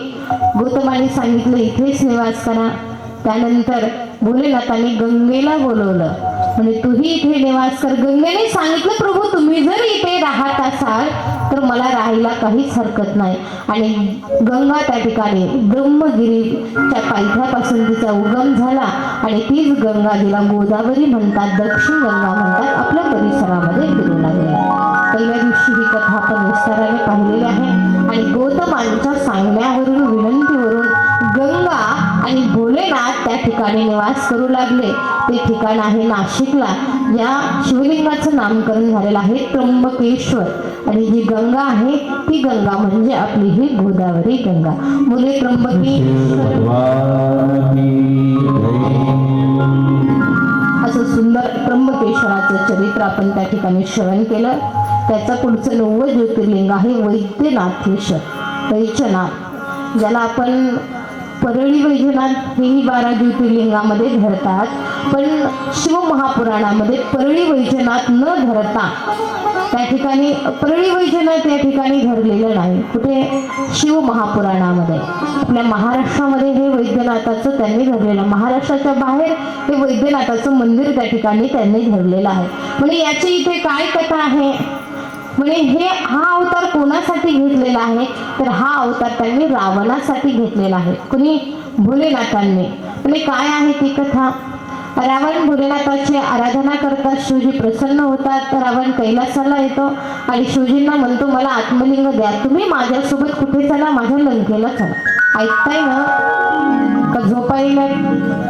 गौतमाने सांगितलं इथेच निवास करा. त्यानंतर भोलेनाथाने गंगेला बोलवलं, म्हणजे तूही इथे निवास कर. गंगेने सांगितलं प्रभू तुम्ही जर इथे राहत असाल तर मला राहायला काहीच हरकत नाही. आणि गंगा त्या ठिकाणी ब्रह्मगिरीच्या पायथ्यापासून तिचा उगम झाला आणि तीच गंगा जिला गोदावरी म्हणतात, दक्षिण गंगा म्हणतात, आपल्या परिसरामध्ये फिरू लागली. पहिल्या दिवशी ही कथा आपण विस्ताराने पाहिलेली आहे आणि गौतमांच्या सांगण्यावरून विनंतीवरून गंगा आणि भोलेनाथ त्या ठिकाणी निवास करू लागले. ते ठिकाण आहे नाशिकला. या शिवलिंगाचं नामकरण झालेलं आहे त्र्यंबकेश्वर आणि जी गंगा आहे ती गंगा म्हणजे आपली ही गोदावरी गंगा. बोले त्र्यंबकेश्वर. असं सुंदर त्र्यंबकेश्वराचं चरित्र आपण त्या ठिकाणी श्रवण केलं. त्याचं पुढचं 9वं ज्योतिर्लिंग आहे वैद्यनाथेश्वर, वैजनाथ, ज्याला आपण परळी वैजनाथ हेही 12 ज्योतिर्लिंगामध्ये धरतात. पण शिवमहापुराणामध्ये परळी वैजनाथ न धरता त्या ठिकाणी परळी वैजनाथ या ठिकाणी धरलेलं नाही. कुठे? शिवमहापुराणामध्ये. आपल्या महाराष्ट्रामध्ये हे वैद्यनाथाचं त्यांनी धरलेलं, महाराष्ट्राच्या बाहेर हे वैद्यनाथाचं मंदिर त्या ठिकाणी त्यांनी धरलेलं आहे. म्हणजे याची इथे काय कथा आहे, म्हणजे हा अवतार कोणासाठी घेतलेला आहे तर हा अवतार त्यांनी रावणासाठी घेतलेला आहे. कुणी? भोलेनाथांनी. म्हणजे काय आहे ती कथा? रावण भोलेनाथाची आराधना करतात, शिवजी प्रसन्न होतात. रावण कैलासाला येतो आणि शिवजींना म्हणतो मला आत्मलिंग द्या, तुम्ही माझ्यासोबत कुठे चला, माझ्या लंकेला चला. ऐकताय ना का झोपाई नाही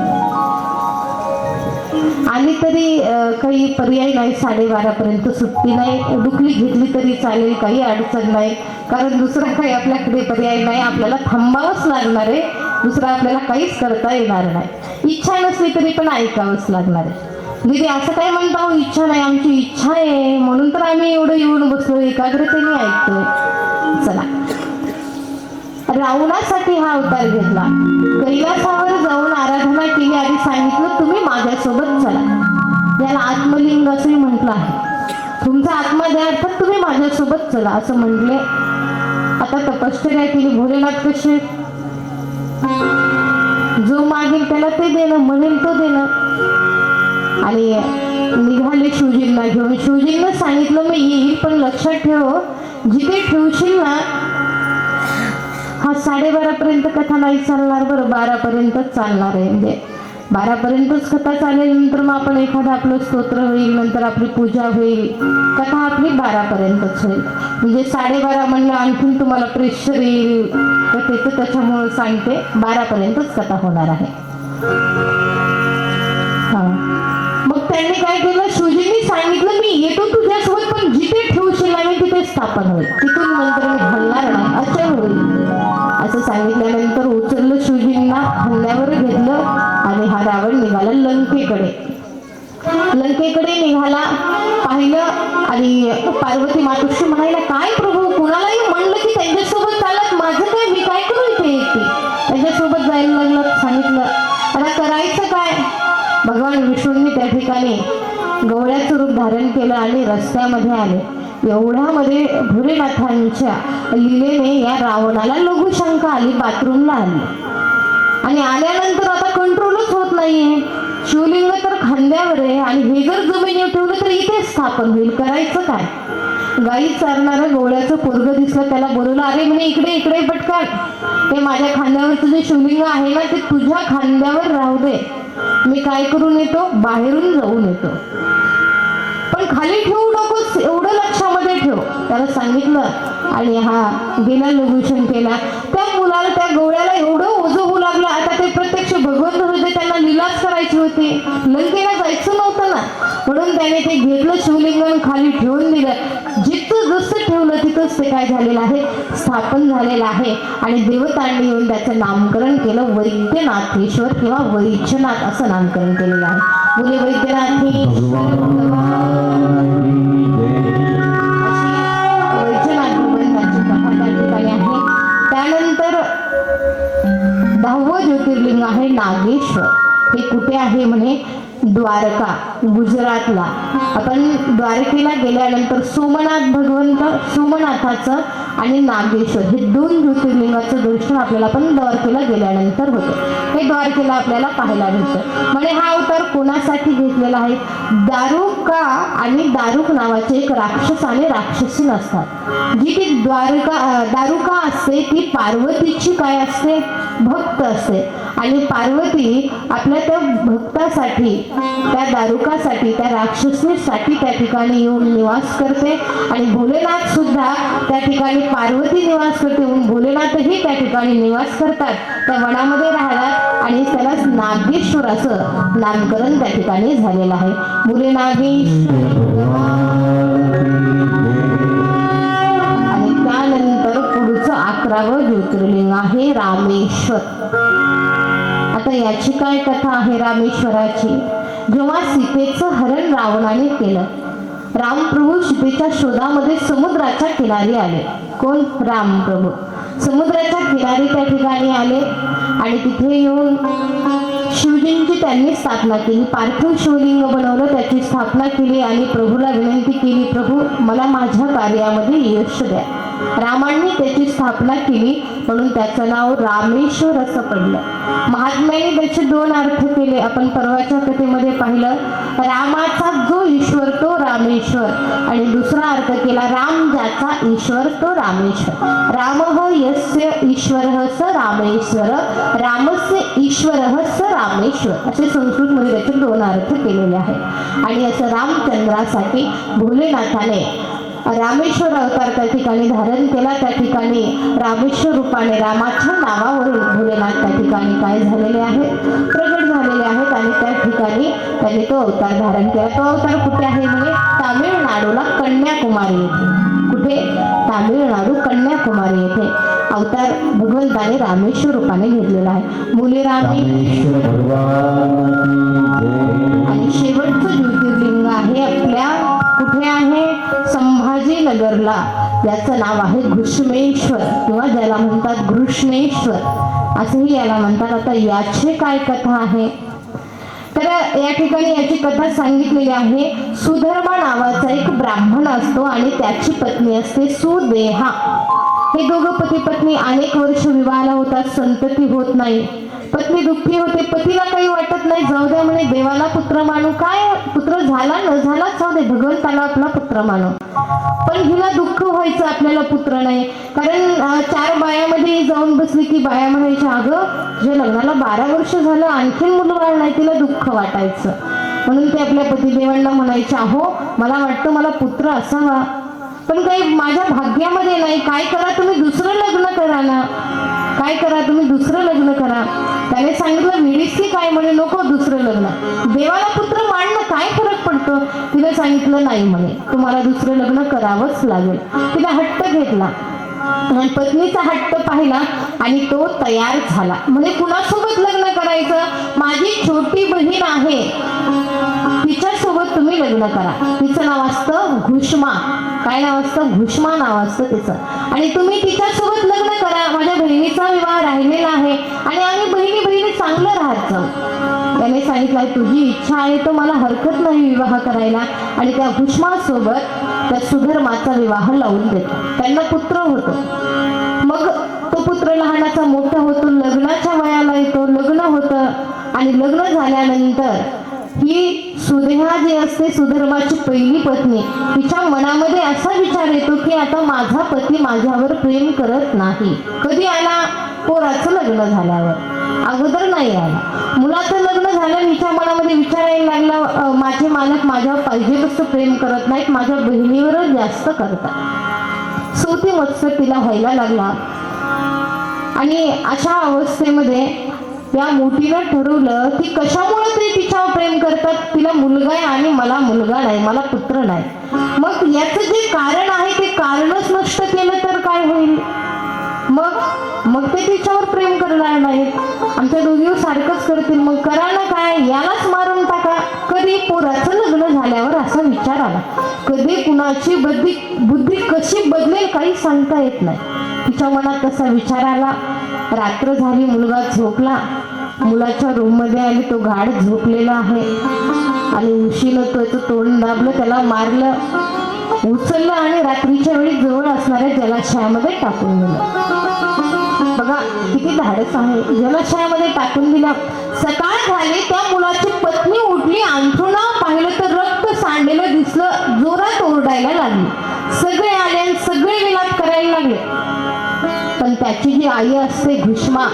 आली तरी काही पर्याय नाही, 12:30 पर्यंत सुट्टी नाही, डुकली घेतली तरी चालेल, काही अडचण नाही, कारण दुसरा काही आपल्याकडे पर्याय नाही, आपल्याला थांबावंच लागणार आहे. दुसरं आपल्याला काहीच करता येणार नाही. इच्छा नसली तरी पण ऐकावंच लागणार आहे. दीदी असं काय म्हणता हो, इच्छा नाही, आमची इच्छा आहे म्हणून तर आम्ही एवढं येऊन बसलो, एकाग्रतेने ऐकतोय. चला, रावणासाठी हा अवतार घेतला. कैलासावर जाऊन आराधना केली आणि सांगितलं तुम्ही माझ्यासोबत चला. याला आत्मलिंग असंही म्हटलं आहे. तुमचा आत्मा द्या अर्थात तुम्ही माझ्यासोबत चला असं म्हटले. आता तपश्चर्या केली. भोलेनाथ कसे, जो मागेल त्याला ते देणं, म्हणेल तो देणं. आणि निघाले शिवजींना घेऊन. शिवजींना सांगितलं मी येईल पण लक्षात ठेव, जिथे ठेवशील ना, हा 12:30 पर्यंत कथा नाही चालणार बरं, 12 पर्यंतच चालणार आहे. म्हणजे 12 पर्यंतच कथा चालेल. नंतर मग आपण एखादं आपलं स्तोत्र होईल, नंतर आपली पूजा होईल. कथा आपली 12 पर्यंतच होईल. म्हणजे 12:30 म्हणलं आणखीन तुम्हाला प्रेशर येईल कथेचं, त्याच्यामुळे सांगते 12 पर्यंतच कथा होणार आहे. मग त्यांनी काय केलं, शिवजींनी सांगितलं मी येतो तुझ्यासोबत पण जिथे ठेवशील ना मी तिथे स्थापन होईल, तिथून नंतर मी हलणार नाही, अचल होईल असं सांगितल्यानंतर उचललं शिवजींना, हल्ल्यावर घेतलं आणि हा रावण निघाला लंकेकडे. लंकेकडे निघाला. पाहिलं आणि पार्वती मातोश्री म्हणायला काय प्रभू, कुणालाही म्हणलं की त्यांच्यासोबत चालत, माझं काय, मी काय करू इथे एकटी. त्यांच्यासोबत जायला लागलं. सांगितलं आता करायचं काय. भगवान विष्णूंनी त्या ठिकाणी गवळ्याचं रूप धारण केलं आणि रस्त्यामध्ये आले. एवढ्यामध्ये भोलेनाथांच्या लीलेने या रावणाला लघुशंका आली, बाथरूमला आली. आणि आल्यानंतर आता कंट्रोलच होत नाहीये. शिवलिंग तर खांद्यावर आहे आणि हे जर जमिनीवर ठेवलं तर इथे स्थापन होईल, करायचं काय. गाई चारणारं गवळ्याचं पोरग दिसलं, त्याला बोलवलं. अरे म्हणे इकडे इकडे पटकन, ते माझ्या खांद्यावरचं जे शिवलिंग आहे ना ते तुझ्या खांद्यावर राहू दे, मी काय करून येतो, बाहेरून जाऊन येतो, पण खाली ठेवू नकोस, एवढं लक्षामध्ये ठेव. त्याला सांगितलं आणि हा गेला लघुशंकेला. त्या मुलाला, त्या गवळ्याला एवढं ओझं होऊ लागलं. आता ते प्रत्यक्ष भगवंत होते, त्यांना लीलाच करायची होती, लंकेला जायचं नव्हतं ना, म्हणून त्याने ते घेतलं शिवलिंग खाली ठेवून दिलं. जिथं जसं ठेवलं तिथंच ते काय झालेलं आहे, स्थापन झालेलं आहे. आणि देवतांनी येऊन त्याचं नामकरण केलं, वैद्यनाथेश्वर किंवा वैद्यनाथ असं नामकरण केलेलं आहे. मुले वैद्यनाथी वैद्यनाथ भगवंताची कथा त्या ठिकाणी आहे. त्यानंतर 10वं ज्योतिर्लिंग आहे नागेश्वर. हे कुठे आहे म्हणे, द्वारका, गुजरातला. आपण द्वारकेला गेल्यानंतर सोमनाथ भगवंत, सोमनाथाचं आणि नागेश्वर हे 2 ज्योतिर्लिंगाचं दर्शन आपल्याला पण द्वारकेला गेल्यानंतर होतं. हे द्वारकेला आपल्याला पाहायला मिळतं. म्हणजे हा अवतार कोणासाठी घेतलेला आहे, दारुका आणि दारुक नावाचे एक राक्षस आणि राक्षसी असतात. जी ती दारुका असते ती पार्वतीची काय असते, भक्त असते. आणि पार्वती आपल्या त्या भक्तासाठी, त्या दारुकासाठी, त्या राक्षसीसाठी त्या ठिकाणी येऊन निवास करते. आणि भोलेनाथ सुद्धा त्या ठिकाणी पार्वती निवास करते म्हणून भोलेनाथही त्या ठिकाणी निवास करतात, त्या वनामध्ये राहतात. आणि त्याला नागेश्वर असं नामकरण त्या ठिकाणी झालेलं आहे. भोले नागेश्वर. आणि त्यानंतर पुढचं 11वं ज्योतिर्लिंग आहे रामेश्वर. आता याची काय कथा आहे रामेश्वराची. जेव्हा सीतेचं हरण रावणाने केलं, रामप्रभू सीतेच्या शोधामध्ये समुद्राच्या किनारी आले. कोण, रामप्रभू समुद्राच्या किनारी त्या ठिकाणी आले आणि तिथे येऊन शिवजींची त्यांनी स्थापना केली. पार्थिव शिवलिंग बनवलं, त्याची स्थापना केली आणि प्रभूला विनंती केली, प्रभू मला माझ्या कार्यामध्ये यश द्या. रामांनी त्याची स्थापना केली म्हणून त्याचं नाव रामेश्वर असं पडलं. महात्म्याने त्याचे 2 अर्थ केले. आपण परवाच्या कथेमध्ये पाहिलं, रामाचा जो ईश्वर तो रामेश्वर, आणि दुसरा अर्थ केला राम ज्याचा ईश्वर तो रामेश्वर. रामः यस्य ईश्वरः स रामेश्वर, रामस्य ईश्वरः स रामेश्वर, असे संस्कृतमध्ये त्याचे 2 अर्थ केलेले आहेत. आणि असं रामचंद्रासाठी भोलेनाथाने रामेश्वर अवतार त्या ठिकाणी धारण केला. त्या ठिकाणी रामेश्वर रूपाने रामाच्या नावावरून भोलेनाथ त्या ठिकाणी काय झालेले आहेत, प्रगट झालेले आहेत. आणि त्या ठिकाणी त्यांनी तो अवतार धारण केला. तो अवतार कुठे आहे म्हणे, तामिळनाडूला कन्याकुमारी येथे. कुठे, तामिळनाडू कन्याकुमारी येथे. अवतार भगवंताने रामेश्वर रूपाने घेतलेला आहे. मुले रामे रामेश्वर भगवान की जय. आणि शेवटचं ज्योतिर्लिंग आहे आपल्या कुठे आहे? संभाजीनगरला. याचं नाव आहे घुष्मेश्वर किंवा ज्याला म्हणतात घृष्णेश्वर असंही याला म्हणतात. आता याची काय कथा आहे तर या ठिकाणी याची कथा सांगितलेली आहे. सुधर्मा नावाचा एक ब्राह्मण असतो आणि त्याची पत्नी असते सुदेहा. हे दोघं पती पत्नी अनेक वर्ष विवाहाला होतात, संतती होत नाही. पत्नी दुःखी होते, पतीला काही वाटत नाही, जाऊ द्या म्हणे, देवाला पुत्र मानू, काय पुत्र झाला न झाला जाऊ दे, भगवंताला आपला पुत्र मानू. पण हिला दुःख व्हायचं आपल्याला पुत्र नाही. कारण 4 बायामध्ये जाऊन बसली की बाया म्हणायच्या अगं जे लग्नाला 12 वर्ष झालं आणखीन मुलबाळ नाही, तिला दुःख वाटायचं. म्हणून ते आपल्या पतिदेवांना म्हणायच्या अहो मला वाटतं मला पुत्र असावा, पण काही माझ्या भाग्यामध्ये नाही, काय करा तुम्ही दुसरं लग्न करा ना, काय करा तुम्ही दुसरं लग्न करा. त्याने सांगितलं विडीस की काय म्हणे, नको दुसरं लग्न, देवाला पुत्र मांडणं काय फरक पडतो. तिला सांगितलं नाही म्हणे तुम्हाला दुसरं लग्न करावंच लागेल. तिला हट्ट घेतला, पत्नीचा हट्ट पाहिला आणि तो तयार झाला. म्हणजे कुणासोबत लग्न करायचं? माझी छोटी बहीण आहे तिच्यासोबत तुम्ही लग्न करा. तिचं नाव असतं घुष्मा. काय नाव असतं? घुष्मा नाव असतं तिचं. आणि तुम्ही तिच्यासोबत लग्न करा, माझ्या बहिणीचा विवाह राहिलेला आहे आणि आम्ही बहिणी बहिणी चांगलं राहायचं. त्याने सांगितलं तुझी इच्छा आहे तर मला हरकत नाही विवाह करायला. आणि त्या घुष्मासोबत त्या सुधर्माचा विवाह लावून देतो. त्यांना पुत्र होतो. मग तो पुत्र लहानाचा मोठा होतो, लग्नाच्या वयाला येतो, लग्न होतं आणि लग्न झाल्यानंतर ही सुदेहा जी असते सुधर्माची पहिली पत्नी, तिच्या मनामध्ये असा विचार येतो की आता माझा पती माझ्यावर प्रेम करत नाही. कधी आला? पोराचं लग्न झाल्यावर, अगोदर नाही आला. मुलाचं लग्न झालं, हिच्या मनामध्ये विचार यायला लागला माझे मालक माझ्यावर पाहिजे तसं प्रेम करत नाहीत, माझ्या बहिणीवरच जास्त करतात. सौती मत्सर तिला व्हायला लागला. आणि अशा अवस्थेमध्ये त्या मोठीनं ठरवलं की कशामुळे ते तिच्यावर प्रेम करतात, तिला मुलगा आहे आणि मला मुलगा नाही, मला पुत्र नाही. मग याचं जे कारण आहे ते कारणच नष्ट केलं तर काय होईल? मग ते तिच्यावर प्रेम करणार नाहीत, आमच्या दोघीवर सारखंच करतील, मग करा ना काय, यालाच मारून टाका. कधी? पोराचं लग्न झाल्यावर असा विचार आला. कधी कुणाची बुद्धी कशी बदलेल काही सांगता येत नाही. तिच्या मनात तसा विचार आला. रात्र झाली, मुलगा झोपला, मुलाच्या रूम मध्ये आली, तो गाढ झोपलेला आहे आणि उशीनं त्याचं तोंड दाबलं, त्याला मारलं, उचललं आणि रात्रीच्या वेळी जवळ असणाऱ्या जलाशयामध्ये टाकून दिलं. बघा किती धाडस आहे. जलाशयामध्ये टाकून दिलं. सकाळ झाली, त्या मुलाची पत्नी उठली, अंथरुणावर पाहिलं तर रक्त सांडलेलं दिसलं, जोरात ओरडायला लागली. सगळे आले आणि सगळे विलाप करायला लागले. पण त्याची जी आई असते घुष्मा,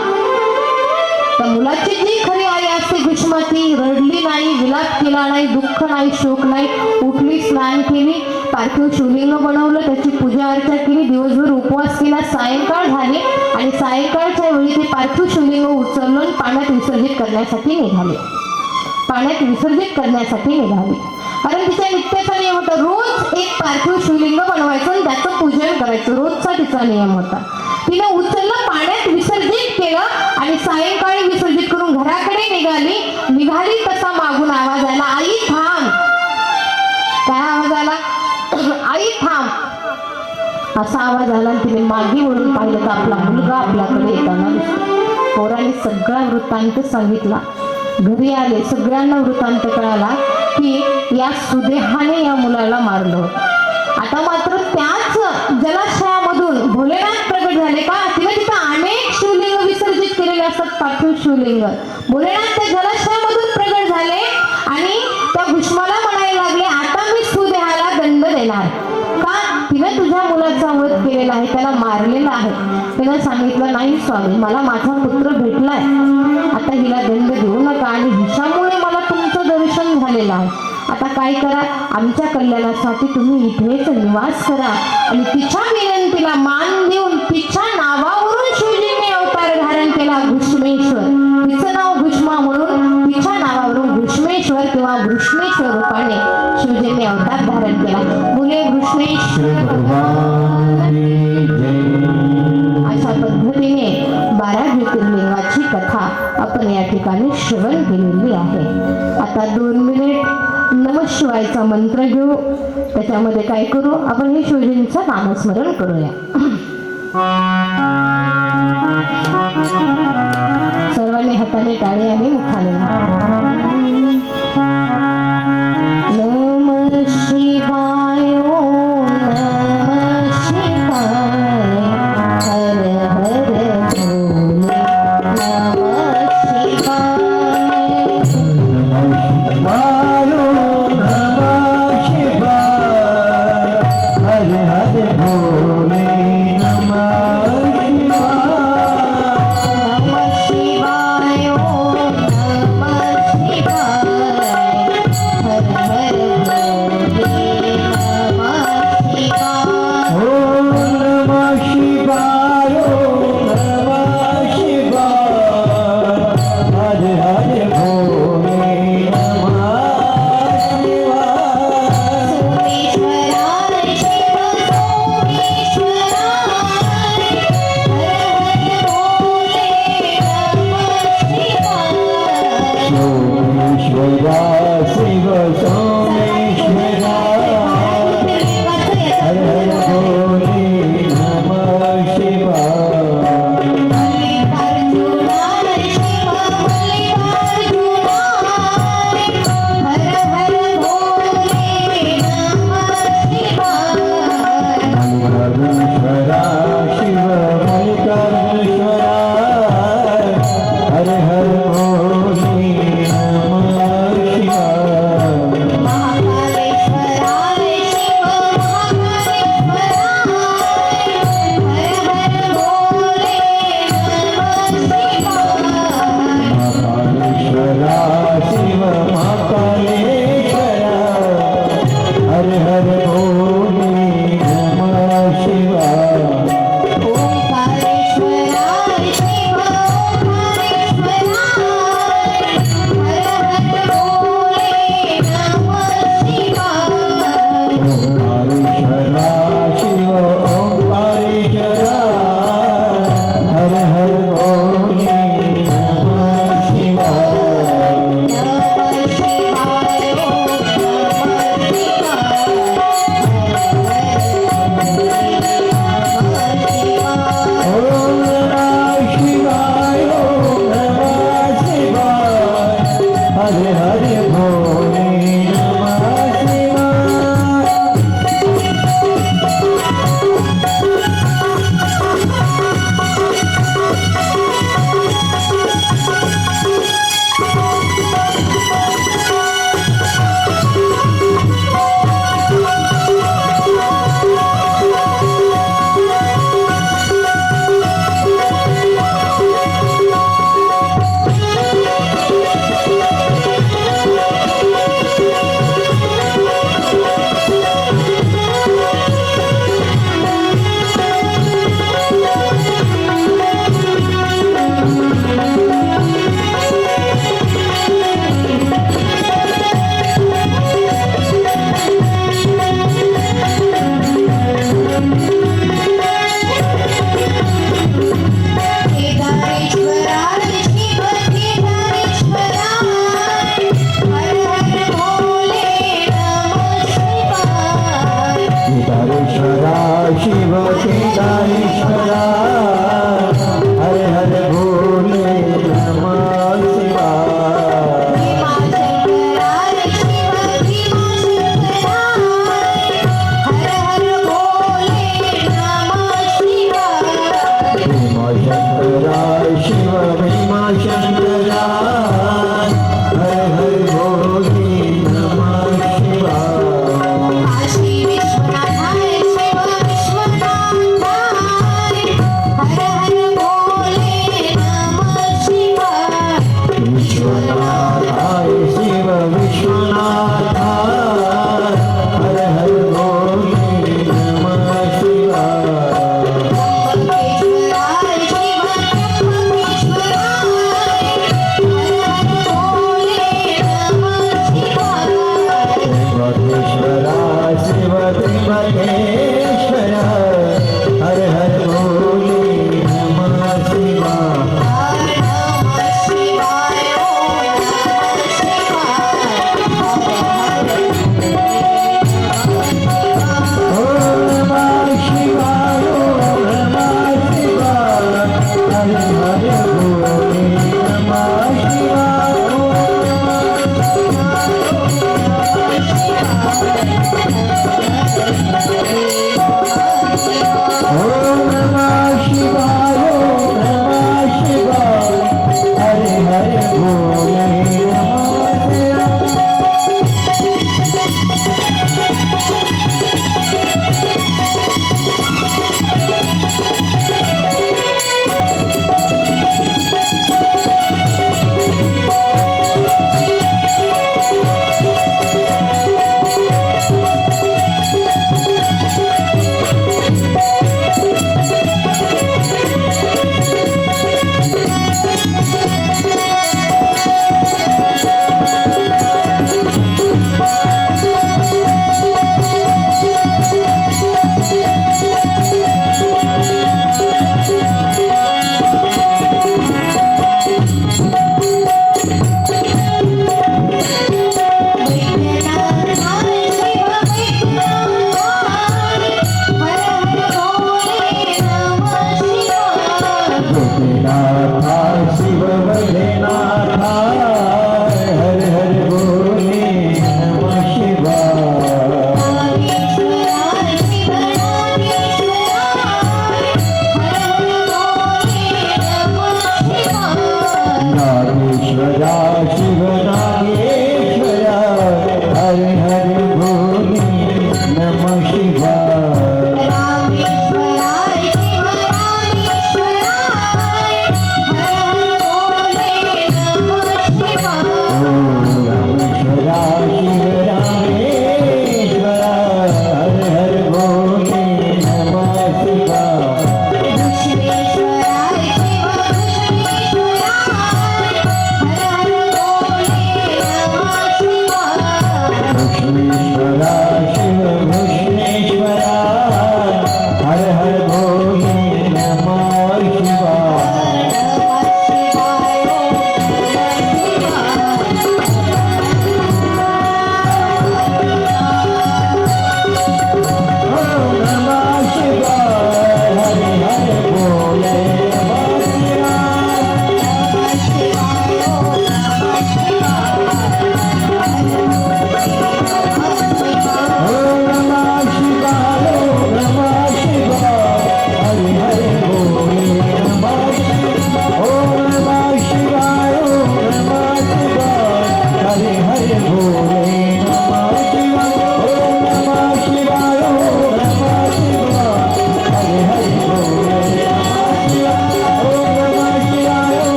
त्या मुलाची जी खरी आई असते घुष्मा, ती रडली नाही, विलाप केला नाही, दुःख नाही, शोक नाही. उठली, स्नान केली, पार्थिव शिवलिंग बनवलं, त्याची पूजा अर्चा केली, दिवसभर उपवास केला. सायंकाळ झाली आणि सायंकाळच्या वेळी ते पार्थिव शिवलिंग उचलून पाण्यात विसर्जित करण्यासाठी निघाले. कारण तिच्या नित्याचा नियम होता, रोज एक पार्थिव शिवलिंग बनवायचं आणि त्याचं पूजन करायचं, रोजचा तिचा नियम होता. तिने उचललं, पाण्यात विसर्जित केलं आणि सायंकाळी विसर्जित करून घराकडे निघाली तसा मागून आवाज आला, आई थांब. काय आवाज आला? आई थांब असा आवाज आला. तिने मागे वळून पाहिलं तर आपला मुलगा आपल्याकडे येताना दिसला. पोराने सगळा वृत्तांत सांगितला. घरी आले, सगळ्यांना वृत्तांत कळाला की या सुदेहाने या मुलाला मारलं होतं. आता मात्र त्याच जलाशयामधून भोलेनाथ प्रगट झाले. का? तिने तिथं अनेक शिवलिंग विसर्जित केलेले असतात, पार्थिव शिवलिंग. भोलेनाथ त्या जलाशयामधून प्रगट झाले आणि त्या भुष्माला म्हणायला लागले, आता मी सुदेहाला दंड देणार. का? तिने तुझ्या मुलाचा वध केलेला आहे, त्याला मारलेला आहे. तिने सांगितलं नाही स्वामी, मला माझा पुत्र भेटलाय, आता हिला दंड देऊ नका आणि हिच्यामुळे मला तुमचं दर्शन झालेलं आहे. आता काय करा, आमच्या कल्याणासाठी तुम्ही इथेच निवास करा. आणि तिच्या विनंतीला मान देऊन तिच्या नावावरून शिवजींनी अवतार धारण केला, घुष्मेश्वर. तिचं नाव घुष्मा म्हणून तिच्या नावावरून घुष्मेश्वर किंवा घृष्णेश्वर रूपाने शिवजींनी अवतार धारण केला. मुले घृष्णेश्वर भगवान की जय. अशा श्रवण केलेली आहे. आता 2 मिनिट नमः शिवायचा मंत्र घेऊ. त्याच्यामध्ये काय करू आपण हे शिवजींचं नामस्मरण करूया. सर्वांनी हाताने टाळे आणि मुखाने नमः शिवाय ओम नमः शिवाय हर हर भोले नमः शिवाय वायो नमः शिवाय हर हर भोले नमः शिवाय नमः शिवाय ओम नमः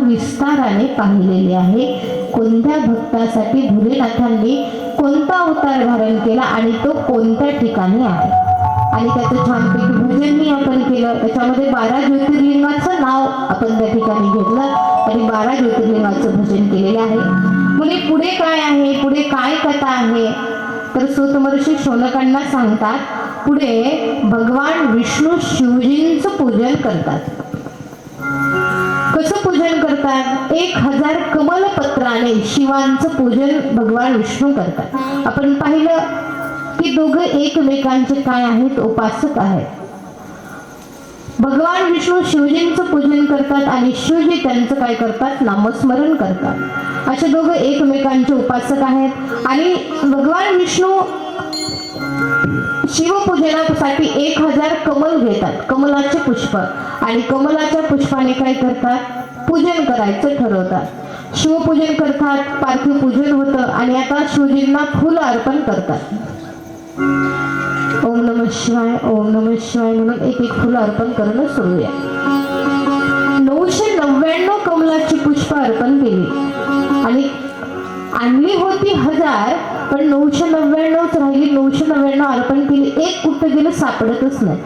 विस्ताराने पाहिलेली आहे. कोणत्या भक्तासाठी भोलेनाथांनी कोणता अवतार धारण केला आणि तो कोणत्या ठिकाणी आहे. आणि त्याचं छानपैकी भजनही आपण केलं. त्याच्यामध्ये 12 ज्योतिर्लिंगाचं नाव आपण त्या ठिकाणी घेतलं आणि 12 ज्योतिर्लिंगाचं भजन केलेलं आहे. मुले पुढे काय आहे, पुढे काय कथा आहे, तर सूत महर्षी शौनकांना सांगतात. पुढे भगवान विष्णू शिवजींचं पूजन करतात. कसं पूजन करतात? 1000 कमलपत्राने शिवांचं पूजन भगवान विष्णू करतात. आपण पाहिलं की दोघं एकमेकांचे काय आहेत, उपासक आहेत. भगवान विष्णू शिवजींचं पूजन करतात आणि शिवजी त्यांचं काय करतात, नामस्मरण करतात. असे दोघं एकमेकांचे उपासक आहेत. आणि भगवान विष्णू शिवपूजनासाठी 1000 कमल घेतात, कमलाचे पुष्प, आणि कमलाच्या पुष्पाने काय करतात, पूजन करायचं ठरवतात. शिवपूजन करतात, पार्थिव पूजन होतं आणि आता शिवजींना फुलं अर्पण करतात. ओम नमः शिवाय, ओम नमः शिवाय म्हणून एक एक फुलं अर्पण करणं सुरू आहे. 999 कमलाची पुष्प अर्पण केली आणि आणली होती 1000, पण 999च राहिली. 999 अर्पण केली, एक कुठं गेलं सापडतच नाही.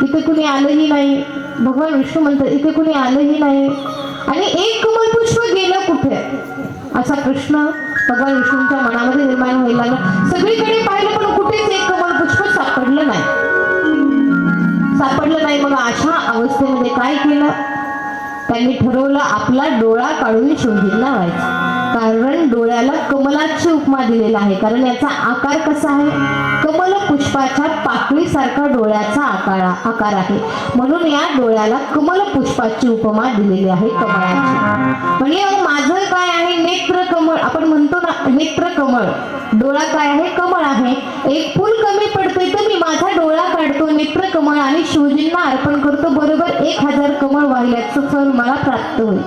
इथे कुणी आलंही नाही. भगवान विष्णू म्हणतात इथे कुणी आलंही नाही. आणि एक कमल पुष्प गेलं कुठे, असा प्रश्न भगवान विष्णूंच्या मनामध्ये निर्माण व्हायला लागला. सगळीकडे पाहिलं पण कुठेच एक कमल पुष्प सापडलं नाही. मग अशा अवस्थेमध्ये काय केलं, त्यांनी ठरवलं आपला डोळा काढून शिवजींना व्हायचं. कारण डोळ्याला कमलाची उपमा दिलेला आहे. कारण याचा आकार कसा आहे, कमल पुष्पाच्या पाकळीसारखा डोळ्याचा आकार आहे. म्हणून या डोळ्याला कमल पुष्पाची उपमा दिलेली आहे, कमळाची. म्हणजे माझं काय आहे, नेत्र कमळ. आपण म्हणतो ना नेत्र कमळ, डोळा काय आहे, कमळ आहे. एक फूल कमी पडतंय तर मी माझा डोळा काढतो, नेत्र कमळ, आणि शिवजींना अर्पण करतो. बरोबर 1000 कमळ वाहिल्याचं फळ मला प्राप्त होईल.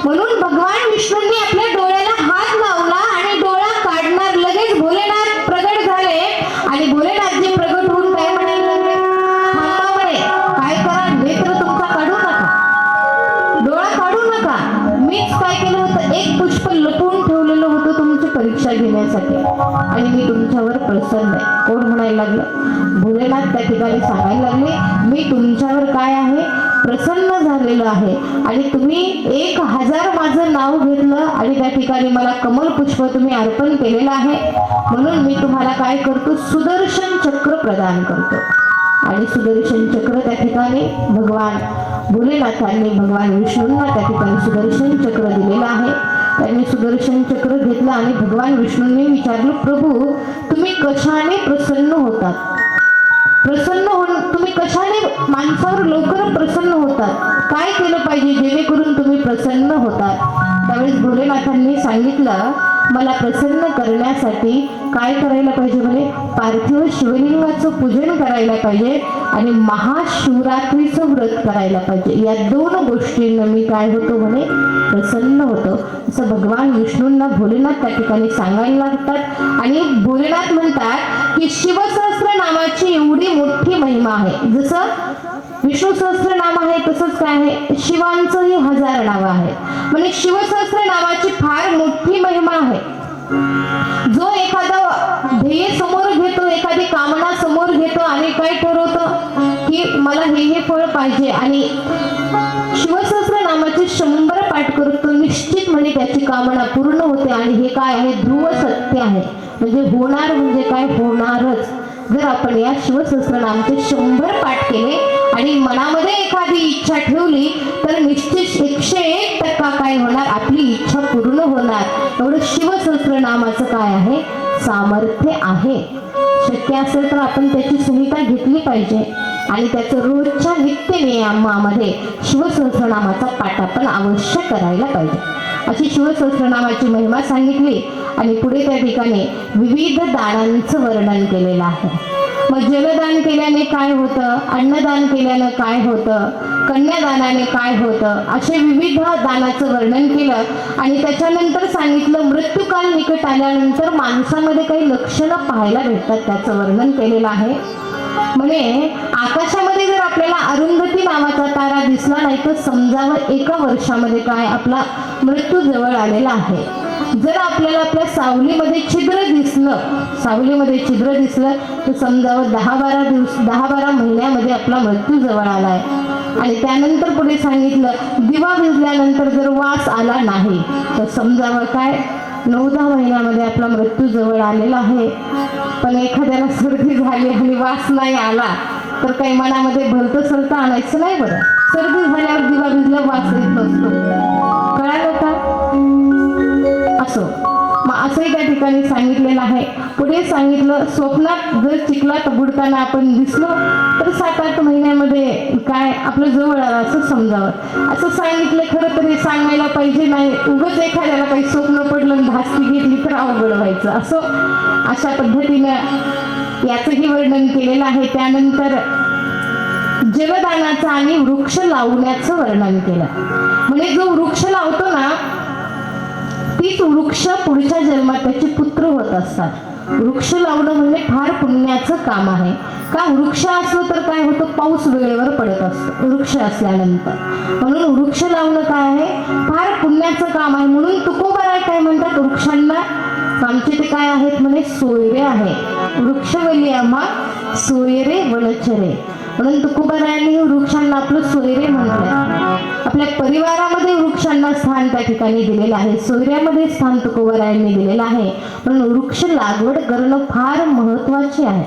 म्हणून भगवान विष्णूंनी आपल्या डोळ्याला हात लावला आणि डोळा काढणार लगेच भोलेनाथ प्रगट झाले. आणि भोलेनाथजी प्रगट होऊन काय म्हणायला लागले, थांबा म्हणे, काय करा, नेत्र तुमचा काढू नका, डोळा काढू नका. मीच काय केलं होतं, एक पुष्प लपवून ठेवलेलं होतं तुमची परीक्षा घेण्यासाठी आणि मी तुमच्यावर प्रसन्न आहे. कोण म्हणायला लागलं, भोलेनाथ त्या ठिकाणी सांगायला लागले, मी तुमच्यावर काय आहे, प्रसन्न झालेलो आहे. आणि तुम्ही 1000 माझं नाव घेतलं आणि त्या ठिकाणी मला कमल पुष्प तुम्ही अर्पण केलेलं आहे. म्हणून मी तुम्हाला काय करतो, सुदर्शन चक्र प्रदान करतो. आणि सुदर्शन चक्र त्या ठिकाणी भगवान भोलेनाथांनी भगवान विष्णूंना त्या ठिकाणी सुदर्शन चक्र दिलेलं आहे. त्यांनी सुदर्शन चक्र घेतलं आणि भगवान विष्णूंनी विचारलं, प्रभू तुम्ही कशाने प्रसन्न होतात, प्रसन्न होऊन तुम्ही कशाने माणसावर लवकर प्रसन्न होतात, काय केलं पाहिजे जेणेकरून तुम्ही प्रसन्न होतात. त्यावेळेस भोलेनाथांनी सांगितलं, मला प्रसन्न करण्यासाठी काय करायला पाहिजे, म्हणे पार्थिव शिवलिंगाचं पूजन करायला पाहिजे आणि महाशिवरात्रीचं व्रत करायला पाहिजे. या 2 गोष्टींना मी काय होतो, म्हणे प्रसन्न होतो. असं भगवान विष्णूंना भोलेनाथ त्या ठिकाणी सांगायला लागतात. आणि भोलेनाथ म्हणतात की शिवसहस्त्र नामाची एवढी मोठी महिमा आहे. जसं विष्णू सहस्त्र नाम आहे तसंच काय आहे, शिवांचंही 1000 नाव आहे. म्हणजे शिवसहस्त्र नामाची फार मोठी महिमा आहे. जो एखादा ध्येय समोर घेतो, एखादी कामना समोर घेतो आणि काय ठरवतो की मला हे फळ पाहिजे आणि शिवसहस्त्र नामाचे 100 पाठ करतो, निश्चित म्हणजे त्याची कामना पूर्ण होते. आणि हे काय आहे, ध्रुव सत्य आहे. म्हणजे होणार म्हणजे काय, होणारच. जर आपण या शिवसहस्त्र नामाचे 100 पाठ केले आणि मनामध्ये एखादी इच्छा ठेवली तर निश्चित 101% काय होणार, आपली इच्छा पूर्ण होणार. एवढं शिवसहस्त्र नामाचं काय आहे, सामर्थ्य आहे. शक्य असेल तर आपण त्याची संहिता घेतली पाहिजे आणि त्याचं रोजच्या नित्य नियमामध्ये शिवसहस्रनामाचा पाठ आपण अवश्य करायला पाहिजे. अशी शिवसहस्रनामाची महिमा सांगितली आणि पुढे त्या ठिकाणी विविध दानांचं वर्णन केलेलं आहे. मग जलदान केल्याने काय होतं, अन्नदान केल्यानं काय होतं, कन्यादानाने काय होतं, असे विविध दानाचं वर्णन केलं. आणि त्याच्यानंतर सांगितलं मृत्यूकाल निकट आल्यानंतर माणसामध्ये काही लक्षणं पाहायला भेटतात, त्याचं वर्णन केलेलं आहे. म्हणे आकाशामध्ये जर आपल्याला अरुंधती नावाचा तारा दिसला नाही तर समजावं एका वर्षामध्ये काय आपला मृत्यू जवळ आलेला आहे. जर आपल्याला आपल्या सावलीमध्ये छिद्र दिसलं तर समजावं 10-12 महिन्यामध्ये आपला मृत्यू जवळ आलाय. आणि त्यानंतर पुढे सांगितलं दिवा विझल्यानंतर जर वास आला नाही तर समजावं काय 9-10 महिन्यामध्ये आपला मृत्यू जवळ आलेला आहे. पण एखाद्याला सर्दी झाली आणि वास नाही आला तर काही मनामध्ये भलतं सलतं आणायचं नाही बरं. सर्दी झाल्यावर दिवा विझल्या वास येत नसतो, कळालं का? असो मग असंही त्या ठिकाणी सांगितलेलं आहे. पुढे सांगितलं स्वप्नात जर चिखलात बुडताना आपण दिसलो तर 7-8 महिन्यामध्ये काय आपलं जवळ आलं असं समजावं. असं सांगितलं. खरं तरी सांगायला पाहिजे नाही, उगाच एखाद्याला काही स्वप्न पडलं आणि धास्ती घेतली तर अवघड व्हायचं. असं अशा पद्धतीनं याचंही वर्णन केलेलं आहे. त्यानंतर जलदानाचं आणि वृक्ष लावण्याचं वर्णन केलं. म्हणजे जो वृक्ष लावतो ना तीच वृक्ष पुढच्या जन्मात त्याचे पुत्र होत असतात. वृक्ष लावणं म्हणजे फार पुण्याचं काम आहे. का वृक्ष असलं तर काय होतं, पाऊस वेळेवर पडत असतो वृक्ष असल्यानंतर. म्हणून वृक्ष लावणं काय आहे, फार पुण्याचं काम आहे. म्हणून तुकोबाराय काय म्हणतात वृक्षांना, आमचे ते काय आहेत म्हणे सोयरे आहे. वृक्षवली आम्हा सोयरे वनचरे. म्हणून तुकोबारायांनी वृक्षांना आपलं सोयरे म्हटलंय. आपल्या परिवारामध्ये वृक्षांना स्थान त्या ठिकाणी दिलेलं आहे. सोयऱ्यामध्ये स्थान तुकोबारायांनी दिलेलं आहे. म्हणून वृक्ष लागवड करणं फार महत्वाचे आहे.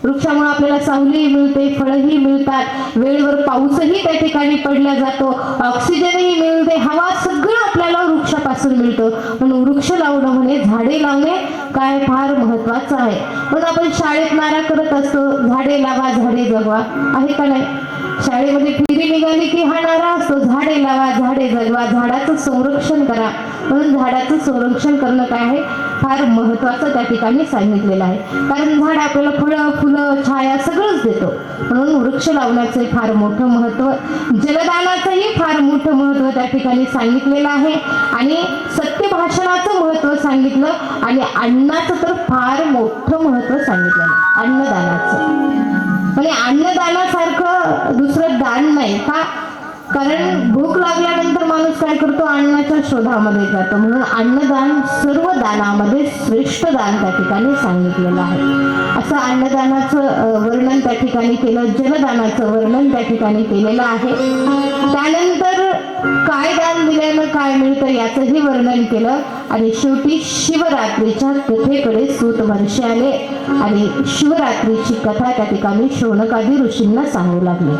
वृक्षामुळे आपल्याला सावली मिळते, फळही मिळतात, वेळेवर पाऊसही त्या ठिकाणी पडला जातो, ऑक्सिजनही मिळते, हवा सगळं आपल्याला वृक्षापासून मिळतं. म्हणून वृक्ष लावणं म्हणजे झाडे लावणे काय फार महत्वाचं आहे. म्हणून आपण शाळेत नारा करत असतो झाडे लावा झाडे जगवा, आहे का नाही? शाळेमध्ये फेरी निघाली की हा नारा असतो झाडे लावा झाडे जगवा, झाडाचं संरक्षण करा. म्हणून झाडाचं संरक्षण करणं काय आहे फार महत्वाचं त्या ठिकाणी सांगितलेलं आहे. कारण झाड आपल्याला फळं फुलं छाया सगळंच देतो. म्हणून वृक्ष लावण्याचं फार मोठं महत्व, जलदानाचंही फार मोठं महत्व त्या ठिकाणी सांगितलेलं आहे. आणि सत्य भाषणाचं महत्व सांगितलं आणि अन्नाचं तर फार मोठं महत्व सांगितलं, अन्नदानाचं. म्हणजे अन्नदानासारखं दुसरं दान नाही. का? कारण भूक लागल्यानंतर माणूस काय करतो, अन्नाच्या शोधामध्ये जातो. म्हणून अन्नदान सर्व दानामध्ये श्रेष्ठ दान त्या ठिकाणी सांगितलेलं आहे. असं अन्नदानाचं वर्णन त्या ठिकाणी केलं, जलदानाचं वर्णन त्या ठिकाणी केलेलं आहे. त्यानंतर काय दान दिल्यानं काय मिळतं याचंही वर्णन केलं. आणि शेवटी शिवरात्रीच्या कथेकडे सूत महर्षी आले आणि शिवरात्रीची कथा त्या ठिकाणी शौनकादी ऋषींना सांगू लागले.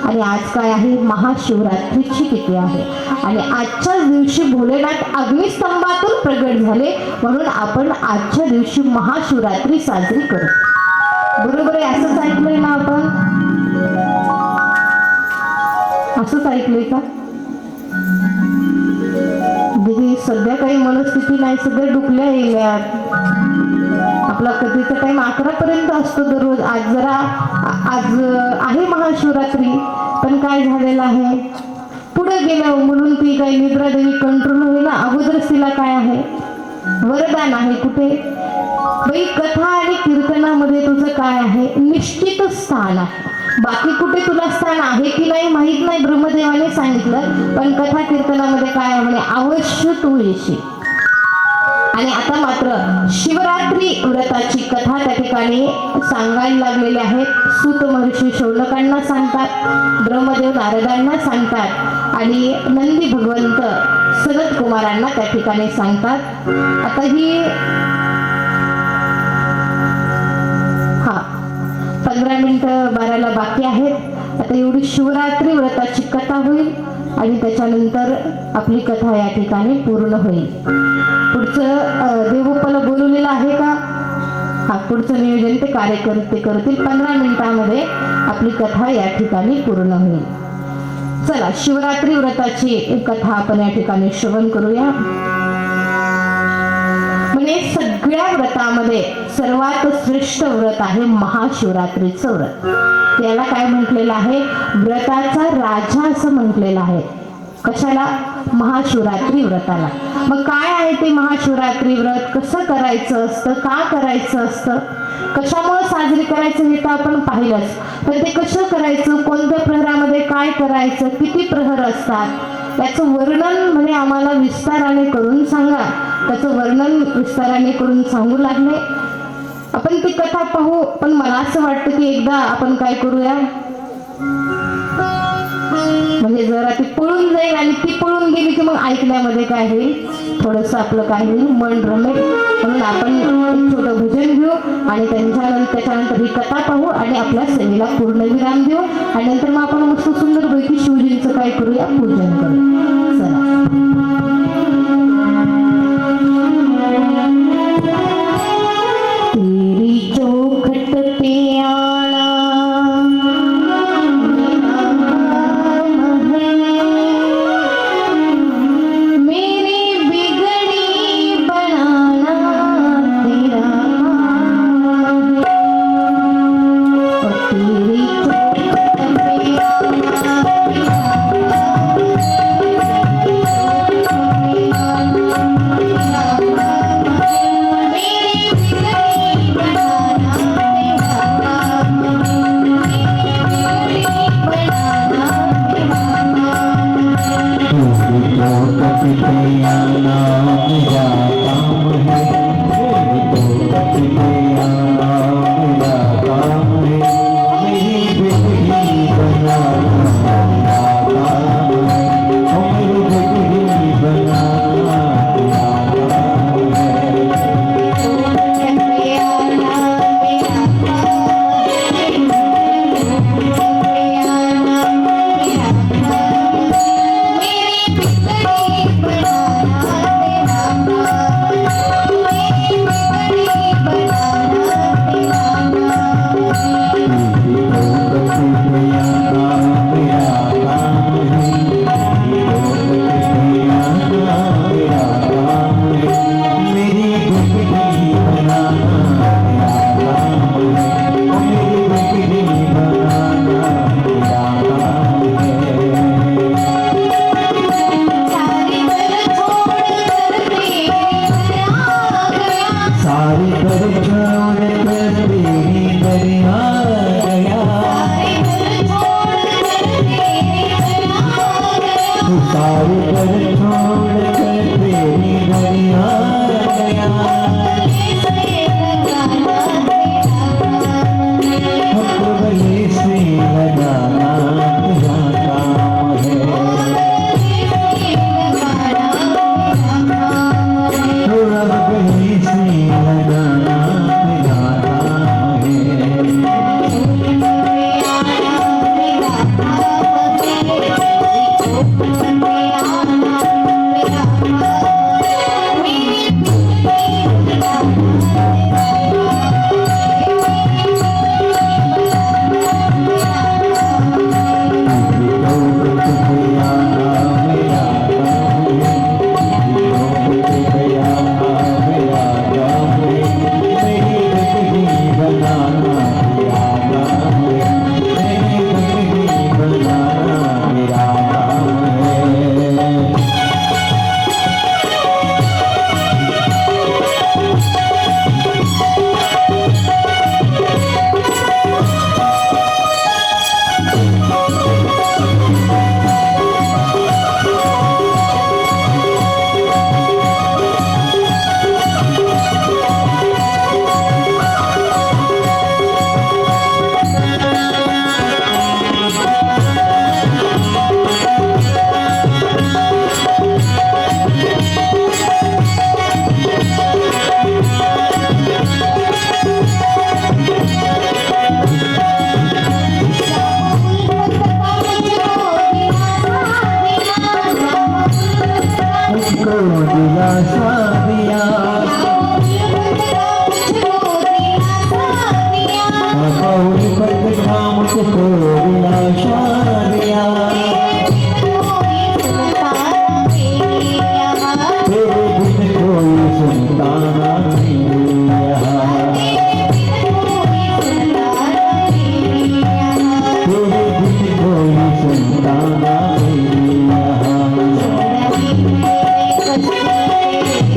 आणि आज काय आहे, महाशिवरात्रीची तिथी आहे. आणि आजच्याच दिवशी भोलेनाथ अग्निस्तंभातून प्रगट झाले. म्हणून आपण आजच्या दिवशी महाशिवरात्री साजरी करू. बरोबर आहे? असंच ऐकलंय ना आपण? असंच ऐकलंय का? दीदी सध्या काही मनस्थिती नाही, सध्या डुकल्या येल्या. आपला कधीचा टाइम 11 पर्यंत असतो दररोज. आज आहे महाशिवरात्री, पण काय झालेलं आहे पुढे गेलं म्हणून ती काही निद्रादेवी कंट्रोल होईल. अगोदरच तिला काय आहे, वरदान आहे. कुठे बाई कथा आणि कीर्तनामध्ये तुझं काय आहे, निश्चित स्थान आहे. बाकी कुठे तुला स्थान आहे की नाही माहित नाही, ब्रह्मदेवाने सांगितलं. पण कथा कीर्तनामध्ये काय आहे म्हणे, अवश्य तू येशील. आणि आता मात्र शिवरात्री व्रताची कथा त्या ठिकाणी सांगायला लागलेली आहे. सूत महर्षी शौनकांना सांगतात, ब्रह्मदेव नारदांना सांगतात आणि नंदी भगवंत सनत कुमारांना त्या ठिकाणी सांगतात. आता ही 15 मिनिटं 12ला बाकी आहेत. आता एवढी शिवरात्री व्रताची कथा होईल आणि त्याच्यानंतर आपली कथा या ठिकाणी पूर्ण होईल. पुढचं देवोपाला बोलवलेलं आहे का? पुढचं नियोजन ते कार्यकर्ते करतील. 15 मिनिटांमध्ये आपली कथा या ठिकाणी पूर्ण होईल. चला शिवरात्री व्रताची कथा आपण या ठिकाणी श्रवण करूया. म्हणजे सगळ्या व्रतामध्ये सर्वात श्रेष्ठ व्रत आहे महाशिवरात्रीचं व्रत. त्याला काय म्हटलेलं आहे, व्रताचा राजा असं म्हटलेलं आहे. कशाला? महाशिवरात्री व्रताला. मग काय आहे ते महाशिवरात्री व्रत, कसं करायचं असतं, का करायचं असतं, कशामुळे साजरी करायचं हे तर आपण पाहिलंच, पण ते कसं करायचं, कोणत्या प्रहरामध्ये काय करायचं, किती प्रहर असतात याचं वर्णन म्हणजे आम्हाला विस्ताराने करून सांगा. त्याचं वर्णन विस्ताराने करून सांगू लागले. आपण ती कथा पाहू, पण मला असं वाटतं की एकदा आपण काय करूया, म्हणजे जरा ती पळून जाईल आणि ती पळून गेली की मग ऐकण्यामध्ये काय होईल, थोडस आपलं काय होईल, मन रमेल. म्हणून आपण एक छोटं भजन घेऊ आणि त्याच्यानंतर ही कथा पाहू आणि आपल्या सेवेला पूर्णविराम देऊ आणि नंतर मग आपण मस्त सुंदरपैकी शिवजींचं काय करूया, पूजन करू. चला. तेरी चौखट पे आना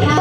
Yeah.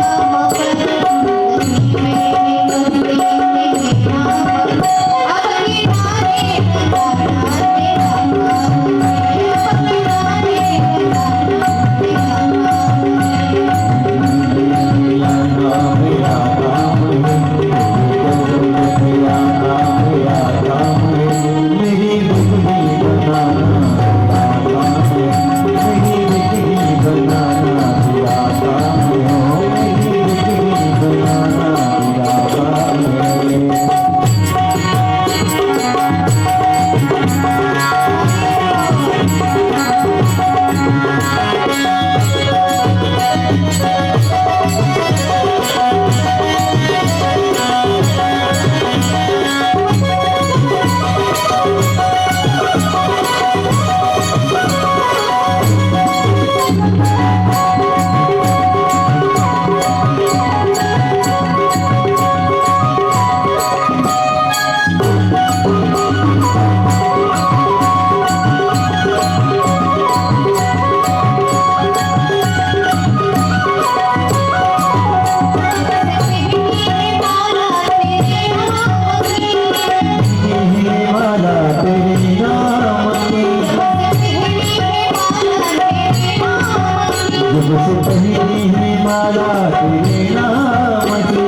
ही माला तेरे नाम की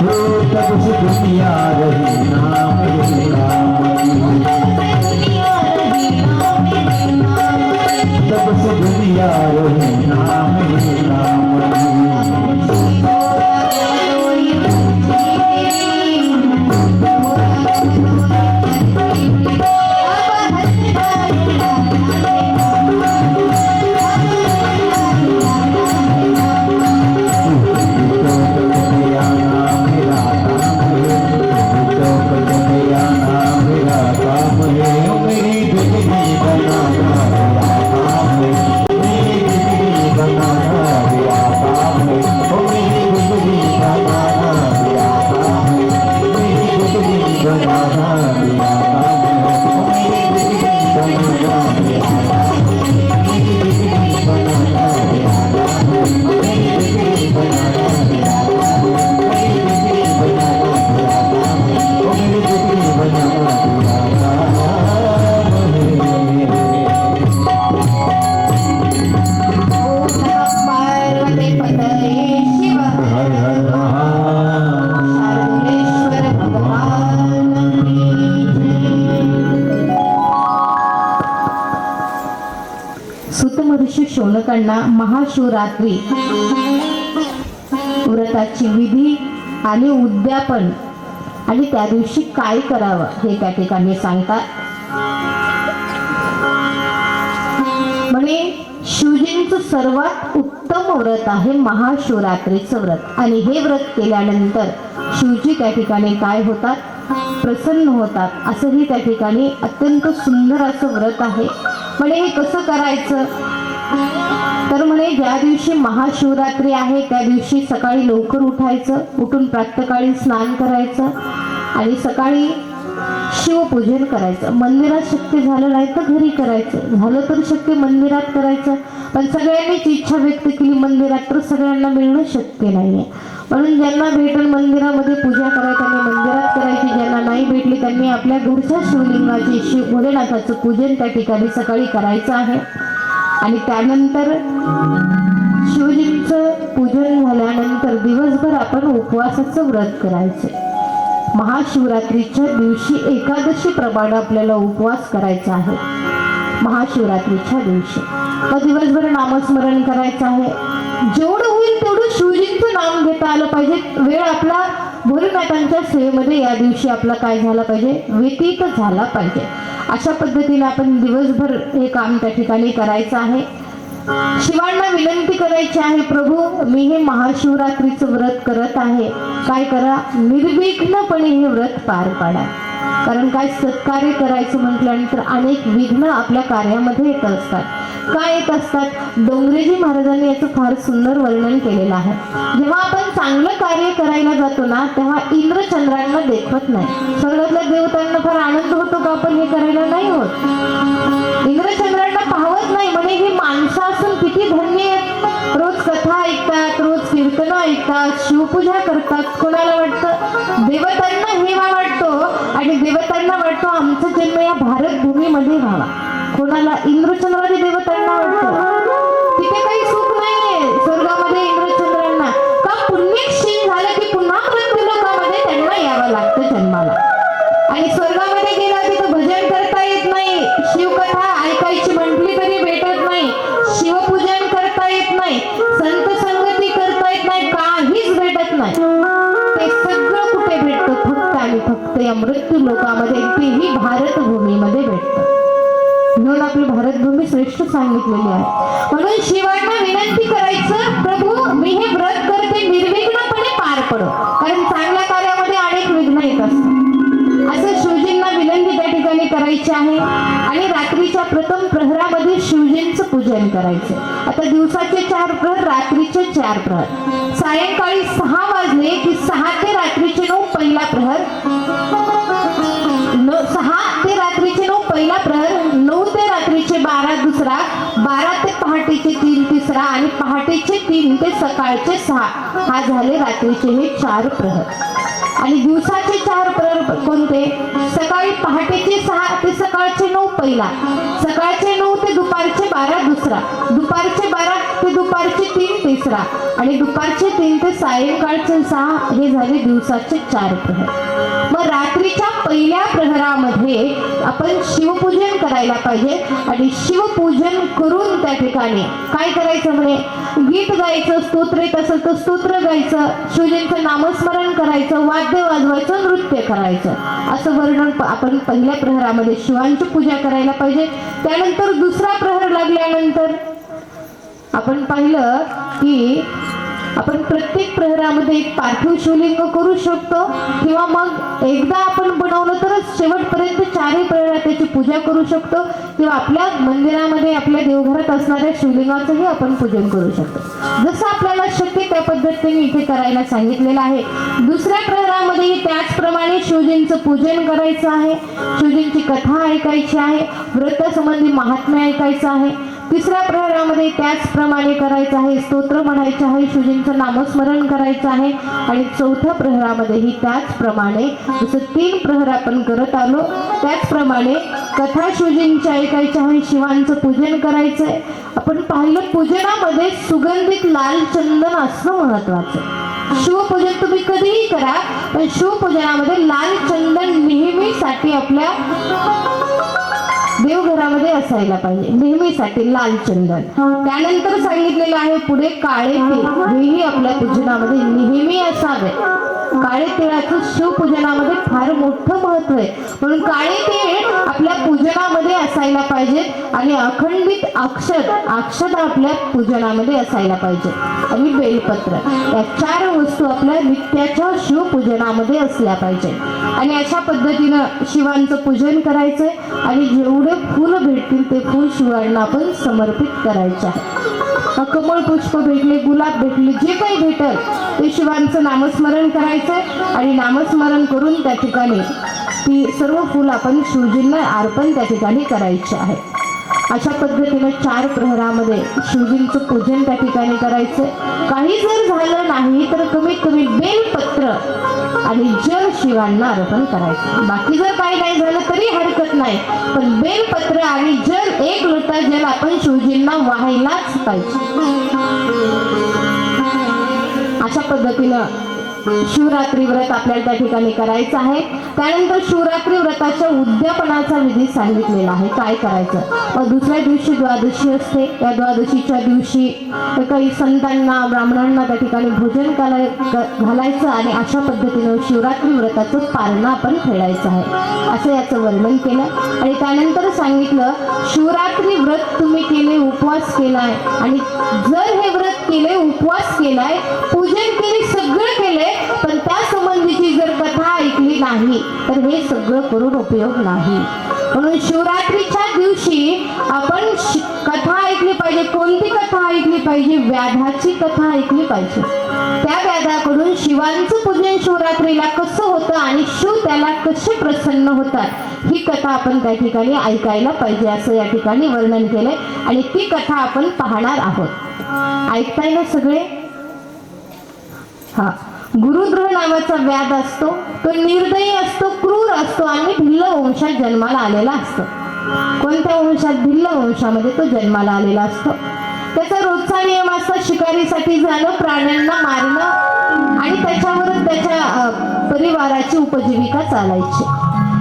हो तब से दुनिया रही नाम रे नाम की तब से दुनिया रही नाम रे नाम की महर्षी शौनकांना महाशिवरात्री व्रताची विधी आणि उद्यापन आणि त्या दिवशी काय करावं हे त्या ठिकाणी सांगतात. म्हणे शिवजींचं सर्वात उत्तम व्रत आहे महाशिवरात्रीचं व्रत आणि हे व्रत केल्यानंतर शिवजी त्या ठिकाणी काय होतात, प्रसन्न होतात. असंही त्या ठिकाणी अत्यंत सुंदर असं व्रत आहे. म्हणे हे कसं करायचं तर म्हणे ज्या दिवशी महाशिवरात्री आहे त्या दिवशी सकाळी लवकर उठायचं, उठून प्रातःकाळी स्नान करायचं आणि सकाळी शिवपूजन करायचं. मंदिरात शक्य झालं नाही तर घरी करायचं, झालं तर शक्य मंदिरात करायचं. पण सगळ्यांनीच इच्छा व्यक्त केली मंदिरात तर सगळ्यांना मिळणं शक्य नाहीये. म्हणून ज्यांना भेटेल मंदिरामध्ये पूजा करायची त्यांनी मंदिरात करायची, ज्यांना नाही भेटली त्यांनी आपल्या घरच्या शिवलिंगाचे शिव भोलेनाथाचं पूजन त्या ठिकाणी सकाळी करायचं आहे. आणि त्यानंतर शिवजींचं पूजन झाल्यानंतर दिवसभर आपण उपवासाचं व्रत करायचे. महाशिवरात्रीच्या दिवशी एकादशी प्रमाणे आपल्याला उपवास करायचा आहे. महाशिवरात्रीच्या दिवशी मग दिवसभर नामस्मरण करायचं आहे. जेवढं होईल तेवढं शिवजींचं नाम घेता आलं पाहिजे. वेळ आपला भोलेनाथांच्या सेवेमध्ये या दिवशी आपला काय झाला पाहिजे, व्यतीत झाला पाहिजे. अशा पद्धतीने आपण दिवसभर हे काम त्या ठिकाणी करायचं आहे. शिवांना विनंती करायची आहे, प्रभू मी हे महाशिवरात्रीचं व्रत करत आहे, काय करा निर्विघ्नपणे हे व्रत पार पाडा. कारण काय सत्कार्य करायचं म्हटल्यानंतर अनेक विघ्न आपल्या कार्यामध्ये येत असतात. काय येत असतात, डोंगरेजी महाराजांनी याचं फार सुंदर वर्णन केलेलं आहे. जेव्हा आपण चांगलं कार्य करायला जातो ना तेव्हा इंद्रचंद्रांना देखवत नाही. स्वर्गातल्या देवतांना फार आनंद होतो का आपण हे करायला नाही होत. इंद्रचंद्रांना पाहवत नाही. म्हणे ही माणसं असून किती धन्य आहेत, रोज कथा ऐकतात, रोज कीर्तन ऐकतात, शिवपूजा करतात. कोणाला वाटतं, देवतांना हेवा वाटतो आणि देवतांना वाटतो आमचा जन्म या भारत भूमीमध्ये व्हावा. कोणाला, इंद्रचंद्राने देवतांना वाटतं तिथे काही सुख नाहीये स्वर्गामध्ये इंद्रचंद्रांना. का पुण्यक्षीण झालं की पुन्हा मृत्यू लोकामध्ये त्यांना यावं लागतं जन्माला. आणि स्वर्गामध्ये गेला तिथं भजन करता येत नाही, शिवकथा ऐकायची म्हटली तरी भेटत नाही, शिवपूजन करता येत नाही, संत संगती करता येत नाही, काहीच भेटत नाही. ते सगळं कुठे भेटतं, फक्त आणि फक्त या मृत्यू लोकामध्ये, तेही भारत भूमीमध्ये भेटतं. म्हणून आपली भारतभूमी श्रेष्ठ सांगितलेली आहे. म्हणून शिवांना विनंती करायचं, प्रभू मी हे व्रत करते निर्विघ्नपणे पार पडो. कारण चांगल्या कार्यामध्ये अनेक विघ्न येत असतात. असं शिवजींना विनंती त्या ठिकाणी करायची आहे. आणि रात्रीच्या प्रथम प्रहरामध्ये शिवजींचं पूजन करायचं. आता दिवसाचे 4 प्रहर, रात्रीचे 4 प्रहर. सायंकाळी 6 वाजले की 6 ते रात्रीचे 9 पहिला प्रहर, 6 ते रात्रीचे 9 पहिला प्रहर, 9 ते रात्रीचे 12 दुसरा, 12 ते पहाटेचे 3 तिसरा आणि पहाटेचे 3 ते सकाळचे 6 हा झाले रात्रीचे हे 4 प्रहर. आणि दिवसाचे 4 प्रहर कोणते? सकाळी पहाटेचे 6 ते सकाळचे 9 पहिला, सकाळचे 9 ते दुपारचे 12 दुसरा, दुपारचे 12 ते दुपारचे 3 तिसरा आणि दुपारचे 3 ते सायंकाळचे 6 हे झाले दिवसाचे 4 प्रहर. मग रात्रीच्या पहिल्या प्रहरामध्ये आपण शिवपूजन करायला पाहिजे आणि शिवपूजन करून त्या ठिकाणी काय करायचं म्हणे? गीत गायचं, स्तोत्र येत असेल तर स्तोत्र गायचं, शिवजींचं नामस्मरण करायचं, वाद्य वाजवायचं, नृत्य करायचं, असं वर्णन आपण पहिल्या प्रहरामध्ये शिवांची पूजा करायला पाहिजे. त्यानंतर दुसरा प्रहर लागल्यानंतर आपण पाहिलं की आपण प्रत्येक प्रहरामध्ये एक पार्थिव शिवलिंग करू शकतो किंवा मग एकदा आपण बनवलं तरच शेवटपर्यंत 4ही प्रहरात त्याची पूजा करू शकतो किंवा आपल्या मंदिरामध्ये आपल्या देवघरात असणाऱ्या शिवलिंगाचंही आपण पूजन करू शकतो. जसं आपल्याला शक्य त्या पद्धतीने इथे करायला सांगितलेलं आहे. दुसऱ्या प्रहरामध्ये त्याचप्रमाणे शिवजींचं पूजन करायचं आहे, शिवजींची कथा ऐकायची आहे, व्रतासंबंधी महात्म्य ऐकायचं आहे. तिसऱ्या प्रहरामध्ये त्याचप्रमाणे करायचं आहे, स्तोत्र म्हणायचं आहे, शिवजींचं नामस्मरण करायचं आहे आणि चौथ्या प्रहरामध्येही त्याचप्रमाणे जसं 3 प्रहर आपण करत आलो त्याचप्रमाणे कथा शिवजींची ऐकायची आहे, शिवांचं पूजन करायचं आहे. आपण पाहिलं पूजनामध्ये सुगंधित लाल चंदन असणं महत्वाचं. शिवपूजन तुम्ही कधीही करा पण शिवपूजनामध्ये लाल चंदन नेहमीसाठी आपल्या देवघरामध्ये असायला पाहिजे, नेहमीसाठी लाल चंदन. त्यानंतर सांगितलेलं आहे पुढे काळे तीळ हेही आपल्या पूजनामध्ये नेहमी असावे. काळे तिळाचं शिवपूजनामध्ये फार मोठं महत्व आहे म्हणून काळे तीळ आपल्या पूजनामध्ये असायला पाहिजेत आणि अखंडित अक्षता आपल्या पूजनामध्ये असायला पाहिजे आणि बेलपत्र या 4 वस्तू आपल्या नित्याच्या शिवपूजनामध्ये असल्या पाहिजे. आणि अशा पद्धतीनं शिवांचं पूजन करायचंय आणि जेवढे फूल भेटतील ते फूल शिवांना आपण समर्पित करायचे आहे. कमळ पुष्प भेटले, गुलाब भेटले, जे काही भेटल ते शिवांचं नामस्मरण करायचंय आणि नामस्मरण करून त्या ठिकाणी ती सर्व फूल आपण शिवजींना अर्पण त्या ठिकाणी करायचे आहे. अशा पद्धतीने 4 प्रहरामध्ये शिवजींचं पूजन त्या ठिकाणी करायचं. काही जर झालं नाही तर कमीत कमी बेलपत्र आणि जल शिवांना अर्पण करायचं. बाकी जर काही नाही झालं तरी हरकत नाही पण बेलपत्र आणि जल 1 लोटा जल आपण शिवजींना वाहायलाच पाहिजे. अशा पद्धतीनं शिवरात्री व्रत आपल्याला त्या ठिकाणी करायचं आहे. त्यानंतर शिवरात्री व्रताच्या उद्यापनाचा विधी सांगितलेला आहे, काय करायचं. मग दुसऱ्या दिवशी द्वादशी असते, या द्वादशीच्या दिवशी काही संतांना ब्राह्मणांना त्या ठिकाणी भोजन घालायचं आणि अशा पद्धतीनं शिवरात्री व्रताचं पारणं आपण फेडायचं आहे असं याचं वर्णन केलं. आणि त्यानंतर सांगितलं शिवरात्री व्रत तुम्ही केले, उपवास केलाय आणि जर हे व्रत केले, उपवास केलाय, पूजन केले, सगळं केले पण त्या संबंधीची जर कथा ऐकली नाही तर हे सगळं करून उपयोग नाही. म्हणून शिवरात्रीच्या दिवशी आपण कथा ऐकली पाहिजे. कोणती कथा ऐकली पाहिजे? व्याधाची कथा ऐकली पाहिजे. त्या व्याधाकडून शिवांचं पूजन शिवरात्रीला कसं होतं आणि शिव त्याला कसे प्रसन्न होतात ही कथा आपण त्या ठिकाणी ऐकायला पाहिजे असं या ठिकाणी वर्णन केलंय आणि ती कथा आपण पाहणार आहोत. ऐकताय ना सगळे? हा. गुरुद्रोह नावाचा व्याध असतो, तो निर्दयी असतो, क्रूर असतो आणि भिल्ल वंशात जन्माला आलेला असतो. कोणत्या वंशात? भिल्ल वंशामध्ये तो जन्माला आलेला असतो. त्याचा रोजचा नियम असतो शिकारीसाठी जाणं, प्राण्यांना मारणं आणि त्याच्यावर त्याच्या परिवाराची उपजीविका चालायची.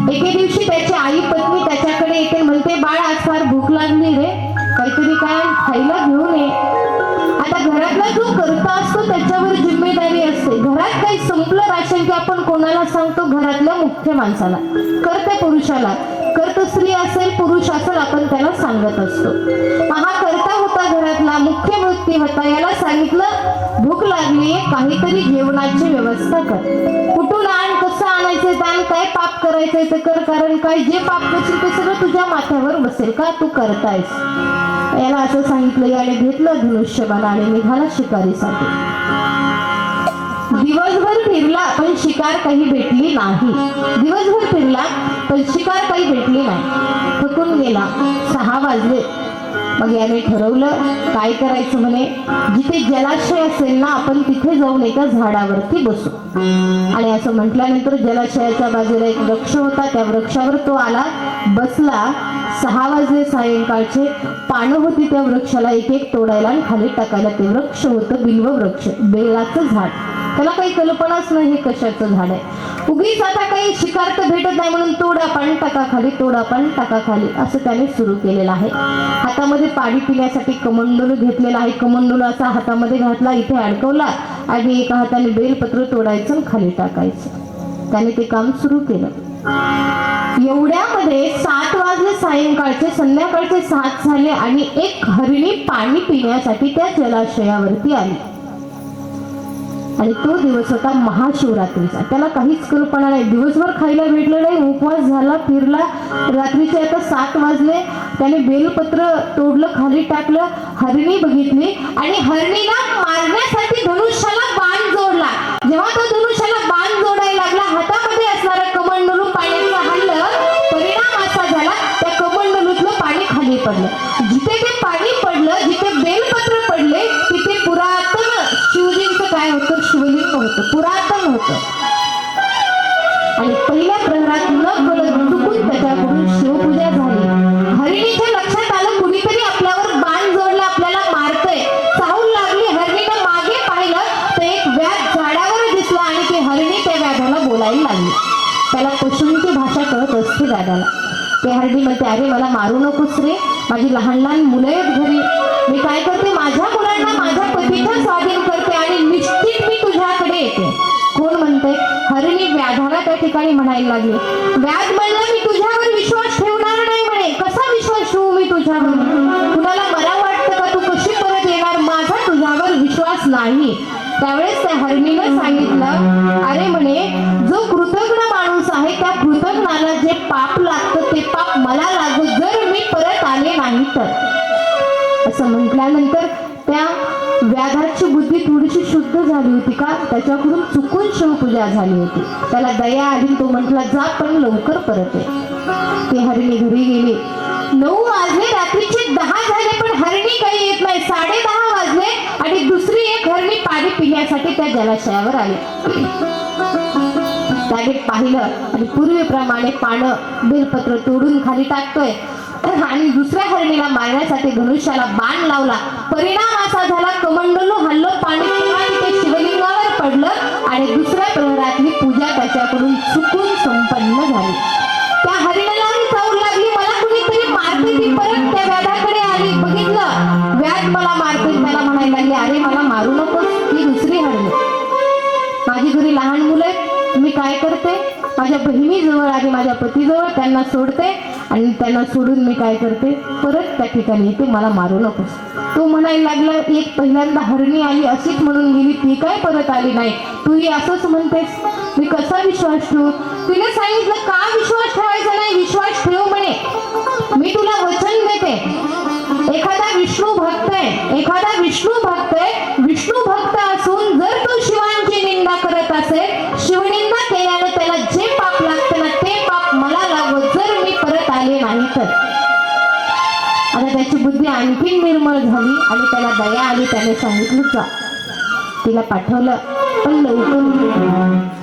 एके दिवशी त्याची आई पत्नी त्याच्याकडे येते, म्हणते बाळ आज फार भूक लागली रे, काहीतरी काय खायला घेऊन ये. आता घरातला जो करता असतो त्याच्यावर जिम्मेदारी असते. घरात काही संपलं राशन की आपण कोणाला सांगतो? घरातल्या मुख्य माणसाला, कर्त्या पुरुषाला. कर्त स्त्री असेल पुरुष असेल आपण त्याला सांगत असतो. हा करता होता घरातला, मुख्य व्यक्ती होता, याला सांगितलं भूक लागली, काहीतरी जेवणाची व्यवस्था कर. कुठून आण, कसं आणायचं दान, काय पाप करायचंय ते कर, कारण काय जे पाप करशील ते सगळं तुझ्या माथ्यावर बसेल का तू करतायस. याला असं सांगितलं. याने घेतलं धनुष्यबाण आणि निघाला शिकारीसाठी. दिवसभर फिरला पण शिकार काही भेटली नाही. दिवसभर फिरला पण शिकार काही भेटली नाही. थकून गेला. 6 वाजले. मग याने ठरवलं काय करायचं म्हणे, जिथे जलाशय असेल ना आपण तिथे जाऊन एका झाडावरती बसू. आणि असं म्हटल्यानंतर जलाशयाच्या बाजूला एक वृक्ष होता, त्या वृक्षावर तो आला, बसला. 6 वाजले सायंकाळचे. पानं होती त्या वृक्षाला एक एक तोडायला आणि खाली टाकायला. ते वृक्ष होतं बिल्व वृक्ष, बेलाचं झाड. त्याला काही कल्पनाच नाही हे कशाचं झाड आहे. उगीच आता काही शिकार तर भेटत नाही म्हणून तोडा पण टाका खाली, तोडा पण टाका खाली, असं त्याने सुरू केलेलं आहे. हातामध्ये पाणी पिण्यासाठी कमंडलू घेतलेला आहे. कमंडलू असा हातामध्ये घातला, इथे अडकवला आणि एका हाताने बेलपत्र तोडायचं आणि खाली टाकायचं. त्याने ते काम सुरू केलं. एवढ्यामध्ये 7 वाजले सायंकाळचे, संध्याकाळचे 7 झाले आणि एक हरिणी पाणी पिण्यासाठी त्या जलाशयावरती आली. आणि तो दिवस होता महाशिवरात्रीचा. त्याला काहीच कल्पना नाही, दिवसभर खायला भेटलं नाही, उपवास झाला, फिरला. रात्रीचे आता 7 वाजले. त्याने बेलपत्र तोडलं, खाली टाकलं. हरिणी बघितली आणि हरणीला मारण्यासाठी धनुष्याला बाण जोडला. जेव्हा तो धनुष्याला बाण जोडायला लागला, हातामध्ये असणारं कमंडलू पाण्याचं हल्लं. परिणाम असा झाला, त्या कमंडलूतलं पाणी खाली पडलं. जिथे ते पाणी पडलं, जिथे बेलपत्र पडले, तिथे पुरातन शिवजींचं काय होतं, शिवलिंग होतं, पुरातन होतं. आणि पहिल्या प्रहरात न कळत चुकून त्याच्याकडून शिवपूजा झाली. हरिणीच्या लक्षात आलं कुणीतरी आपल्यावर बाण जोडला, आपल्याला मारतय. चाहूल लागली. हरणीनं मागे पाहिलं तर एक व्याध झाडावर दिसला आणि ती हरिणी त्या व्याधाला बोलायला लागली. त्याला पशूंची भाषा कळत असते व्याधाला. ते हरणी म्हणते, अरे मला मारू नकोस रे, माझी लहान लहान मुलं आहेत घरी. मी काय करते, माझ्या मुलांना माझ्या पतीच्या स्वाधीन करते आणि निश्चित मी तुझ्याकडे येते. कोण म्हणते? हरिणी व्याधाला त्या ठिकाणी म्हणायला लागली. व्याध म्हणला, मी तुझ्यावर विश्वास ठेवणार नाही म्हणे. कसा विश्वास ठेवू मी तुझ्यावर? कुणाला मला वाटतं का तू कशी परत येणार? माझा तुझ्यावर विश्वास नाही. त्यावेळेस त्या हरणीनं सांगितलं, अरे म्हणे, जो कृतज्ञ माणूस आहे त्या कृतज्ञाला जे पाप लागतं ते पाप मला लागू जर मी परत आले नाही तर. असं म्हटल्यानंतर त्या व्याधाची बुद्धी थोडीशी शुद्ध झाली होती का, त्याच्याकडून चुकून शिवपूजा झाली होती. त्याला दया आली. तो म्हटला, जा पण लवकर परत ये. ती हरिणी घरी गेली. 9 वाजले, रात्रीचे 10 झाले, पण हरिणी काही येत नाही. 10:30 वाजले आणि दुसरी एक हरिणी पाणी पिण्यासाठी त्या जलाशयावर आली. त्याने पाहिलं आणि पूर्वीप्रमाणे पानं बेलपत्र तोडून खाली टाकतोय आणि दुसऱ्या हरणीला मारण्यासाठी धनुष्याला बाण लावला. परिणाम असा झाला, कमंडलू हल्लो, पाणी तिथे शिवलिंगावर पडलं आणि दुसऱ्या प्रहरातली पूजा त्याच्याकडून चुकून संपन्न झाली. त्या हरिणालाही चावू लागली, मला कुणीतरी मारते. ती परत त्या व्याधाकडे आली. बघितलं, व्याध मला मारते. त्याला म्हणायला लागली, अरे मला मारू नकोस, ही दुसरी हरणी. माझी घरी लहान मुलं आहेत, मी काय करते, माझ्या बहिणीजवळ आणि माझ्या पतीजवळ त्यांना सोडते आणि त्यांना सोडून मी काय करते, परत त्या ठिकाणी येते, मला मारू नकोस. तो म्हणायला लागला, एक पहिल्यांदा हरणी आली अशीच म्हणून गेली, ती काय परत आली नाही, तूही असंच म्हणतेस, मी कसा विश्वास ठेवू? तिने सांगितलं, का विश्वास ठेवायचा नाही? विश्वास ठेव म्हणे. मी तुला वचन देते, एखादा विष्णू भक्त आहे, एखादा विष्णू भक्त आहे, विष्णू भक्त असून जर तो शिवांची निंदा करत असेल, शिवनिंदा केल्यानं त्याला जे पाप लागतं ना ते पाप मला लागो जर मी परत आले नाही तर. आता त्याची बुद्धी आणखीन निर्मळ झाली आणि त्याला दया आली. त्याने सांगितलं, जा. तिला पाठवलं, पण लवकर.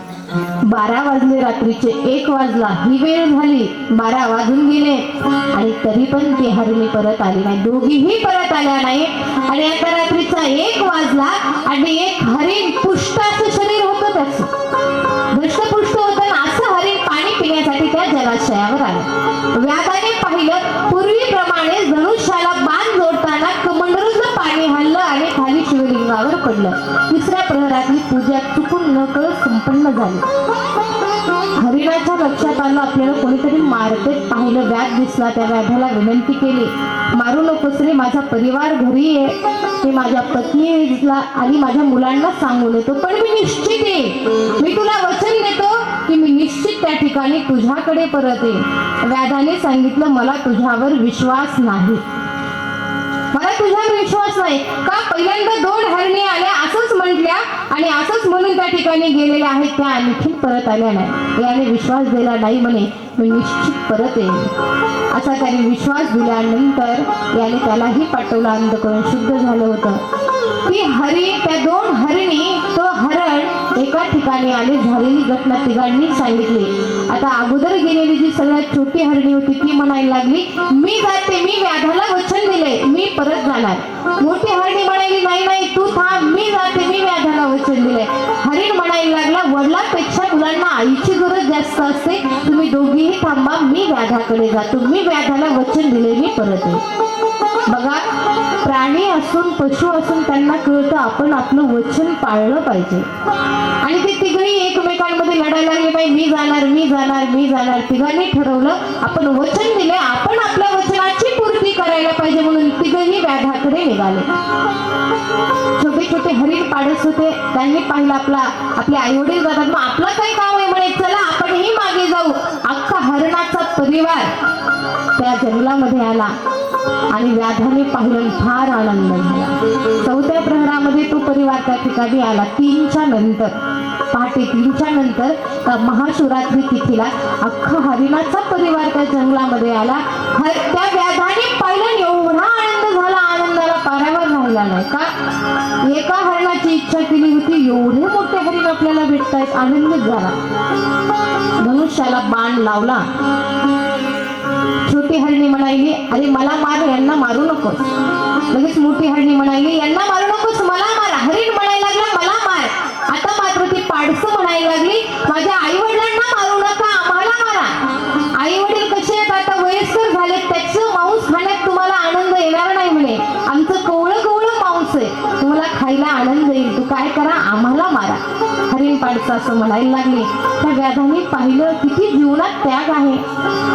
12 वाजले रात्रीचे, 1 वाजला, ही वेळ झाली, 12 वाजून गेले आणि तरी पण ती हरिणी परत आली नाही. दोघीही परत आल्या नाही आणि आता रात्रीचा 1 वाजला आणि एक हरिण, पुष्ट असं शरीर होतं त्याचं, दष्टपुष्ट होतं, असं हरिण पाणी पिण्यासाठी त्या जलाशयावर आलं. व्याधाने पाहिलं, पूर्वीप्रमाणे धनुष्याला बाण जोडताना कमंडलूचं पाणी हल्लं आणि खाली शिवलिंगावर पडलं. तिसऱ्या प्रहरातली पूजा चुकून न कळत संपन्न झाली. हरिणाच्या लक्षात आलं, आपल्याला कोणीतरी मारते पाहिलं. व्याध दिसला, त्या व्याधाला विनंती केली, मारू नकोस रे, माझा परिवार घरी आहे, ते माझ्या पत्नीला आणि माझ्या मुलांना सांगून येतो, पण मी निश्चित येईल, मी तुला वचन देतो की मी निश्चित त्या ठिकाणी तुझ्याकडे परत येईल. व्याधाने सांगितलं, मला तुझ्यावर विश्वास नाही, मला तुझ्यावर विश्वास नाही. का? पहिल्यांदा 2 हरणी आल्या असंच म्हटल्या आणि असंच म्हणून त्या ठिकाणी गेलेल्या आहेत, त्या आणखी परत आल्या नाही. याने विश्वास दिला नाही म्हणे, मी निश्चित परत येईल असा त्याने विश्वास दिल्यानंतर याने त्यालाही पाठवलं. अंधकरण शुद्ध झालं होतं. ती त्या 2 हरिणी तो हरण एका ठिकाणी आले. झालेली घटना तिघांनी सांगितली. आता अगोदर गेलेली जी सगळ्यात छोटी हरणी होती ती म्हणायला लागली, मी जाते, मी व्याधाला वचन दिले, मी परत जाणार. मोठी हरणी म्हणाली, नाही नाही तू थांब, मी जाते, मी व्याधाला वचन दिले. हरिण म्हणायला लागला, वडिलांपेक्षा मुलांना आईची गरज जास्त असते, तुम्ही दोघीही थांबा, मी व्याधाकडे जातो, मी व्याधाला वचन दिले, मी परत येईल. बघा, प्राणी असून पशु असून त्यांना कळतं आपण आपलं वचन पाळलं पाहिजे. आणि ते तिघही एकमेकांमध्ये लढायला लागले, बाई मी जाणार, मी जाणार, मी जाणार. तिघांनी ठरवलं आपण वचन दिले, आपण आपल्या वचनाची पूर्ती करायला पाहिजे, म्हणून तिघही व्याधाकडे निघाले. छोटे छोटे हरिण पाडस होते. त्यांनी पाहिलं आपले आई वडील जातात, मग आपलं काय काम आहे म्हणे, चला आपणही मागे जाऊ. अख्खा हरणाचा परिवार त्या जंगलामध्ये आला आणि व्याधाने पाहिलं, फार आनंद झाला. 4थ्या प्रहरामध्ये तो परिवार त्या ठिकाणी आला. 3च्या नंतर, पहाटे 3च्या नंतर महाशिवरात्री तिथीला अख्खा हरिणाचा परिवार त्या जंगलामध्ये आला. त्या व्याधाने पाहिलं, एवढा आनंद झाला, आनंदाला पारावर राहिला नाही. का? एका हरणाची इच्छा केली होती, एवढे मोठे हरिण आपल्याला भेटतायत, आनंद झाला. धनुष्याला बाण लावला. छोटी हरणी म्हणाली, अरे मला मार, यांना मारू नकोस. लगेच मोठी हरणी म्हणाली, यांना मारू नकोस, मला मार. हरिण म्हणायला लागला, मला मार. आता मात्र ती पाडसं म्हणायला लागली, माझ्या आई वडिलांना मारू नका, आम्हाला मारा. आई वडील कसे आहेत, आता वयस्कर झाले, त्याचं मांस खाण्यात तुम्हाला आनंद येणार नाही म्हणे. आमचं कवळं कवळं मांस आहे, तुम्हाला खायला आनंद येईल, तू काय करा, आम्हाला मारा. हरिण पाडसं असं म्हणायला लागले. त्या व्याधाने पाहिलं किती जीवनात त्याग आहे.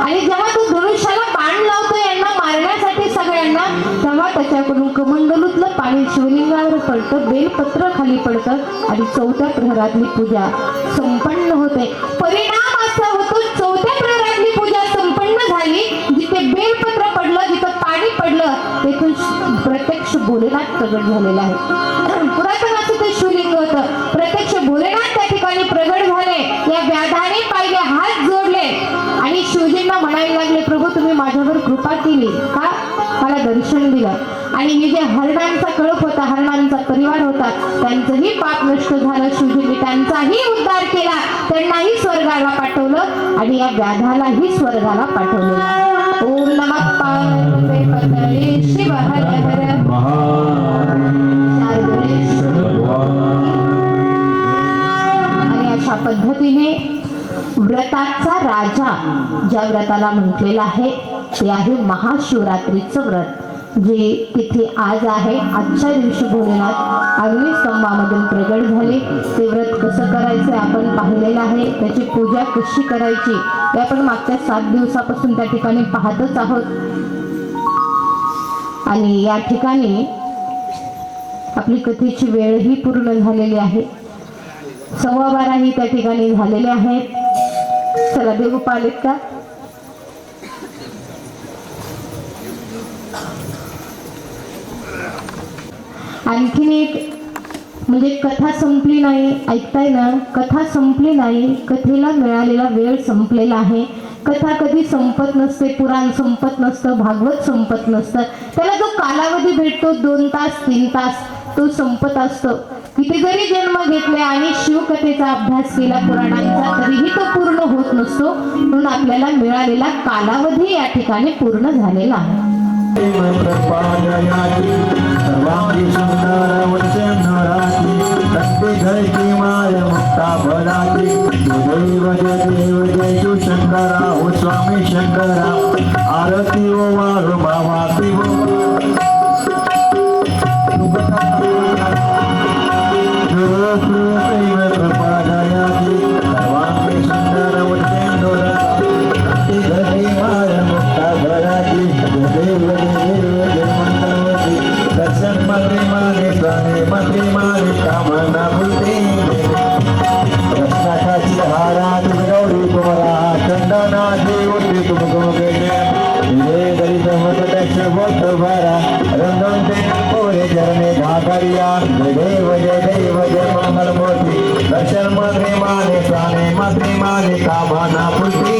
आणि जेव्हा तो धनुष्याला बाण लावतो यांना मारण्यासाठी सगळ्यांना, तेव्हा त्याच्याकडून कमंडलूतलं पाणी शिवलिंगावर पडतं, बेलपत्र खाली पडतं आणि 4थ्या प्रहरातली पूजा संपन्न होते. परिणाम असा होतो, 4थ्या प्रहरातली पूजा संपन्न झाली. जिथे बेलपत्र पडलं, जिथं पाणी पडलं, तेथून प्रत्यक्ष भोलेनाथ प्रगट झालेला आहे. पुरातन असं ते शिवलिंग होतं. प्रत्यक्ष भोलेनाथ त्या ठिकाणी प्रगट झाले. या व्याधाने पाहिले, हात जोडले आणि शिवजींना म्हणायला लागले, प्रभू तुम्ही माझ्यावर कृपा केली का, मला दर्शन दिलं. आणि हे जे हरणांचा कळप होता, हरणांचा परिवार होता, त्यांचंही पाप नष्ट झालं. शिवजींनी त्यांचाही उद्धार केला, त्यांनाही स्वर्गाला पाठवलं आणि या व्याधालाही स्वर्गाला पाठवलं. ओम नमः पार्वतीपतये शिव हर हर आणि अशा पद्धतीने व्रताचा राजा ज्या व्रताला म्हटलेला आहे ते आहे महाशिवरात्रीचं व्रत, जे तिथे आज आहे. आजच्या दिवशी भोलेनाथ अग्निस्तंभामधून प्रगट झाले. ते व्रत कसं करायचं आपण पाहिलेलं आहे. त्याची पूजा कशी करायची हे आपण मागच्या 7 दिवसापासून त्या ठिकाणी पाहतच आहोत. आणि या ठिकाणी आपली कथेची वेळही पूर्ण झालेली आहे. 12:15 त्या ठिकाणी झालेले आहेत. चला देवगोपाल आहेत का? आणखीन एक म्हणजे कथा संपली नाही, ऐकताय ना, कथा संपली नाही, कथेला मिळालेला वेळ संपलेला आहे. कथा कधी संपत नसते, पुराण संपत नसतं, भागवत संपत नसतं. त्याला जो कालावधी भेटतो 2 तास 3 तास तो संपत असतो. किती जरी जन्म घेतले आणि शिवकथेचा अभ्यास केला पुराणांचा तरीही तो पूर्ण होत नसतो. म्हणून आपल्याला मिळालेला कालावधी या ठिकाणी पूर्ण झालेला आहे. सर्वांगी सुंदर वचन राखी, रक्ते धरती माय मुक्ता भराती. देव जय देव जय तू शंकरा, हो स्वामी शंकरा. आरती ओ वार मावाती ओ प्रपादयाती. सर्वांगी सुंदर वचन राखी, रक्ते धरती माय मुक्ता भराती. देव जय मंगलवती. दर्शन मागे मागे प्राणे मागे मागे कामना भूते. कृष्णाची हारा तुम गौरी तुम्हारा चंदना देवते तुमको गेले. विजय दलित मत दक्ष बोध भरा रंगन ते पोरे जरने धाकरिया. जय देव जय मंगल मूर्ती. दर्शन मागे मागे प्राणे मागे मागे कामना भूते.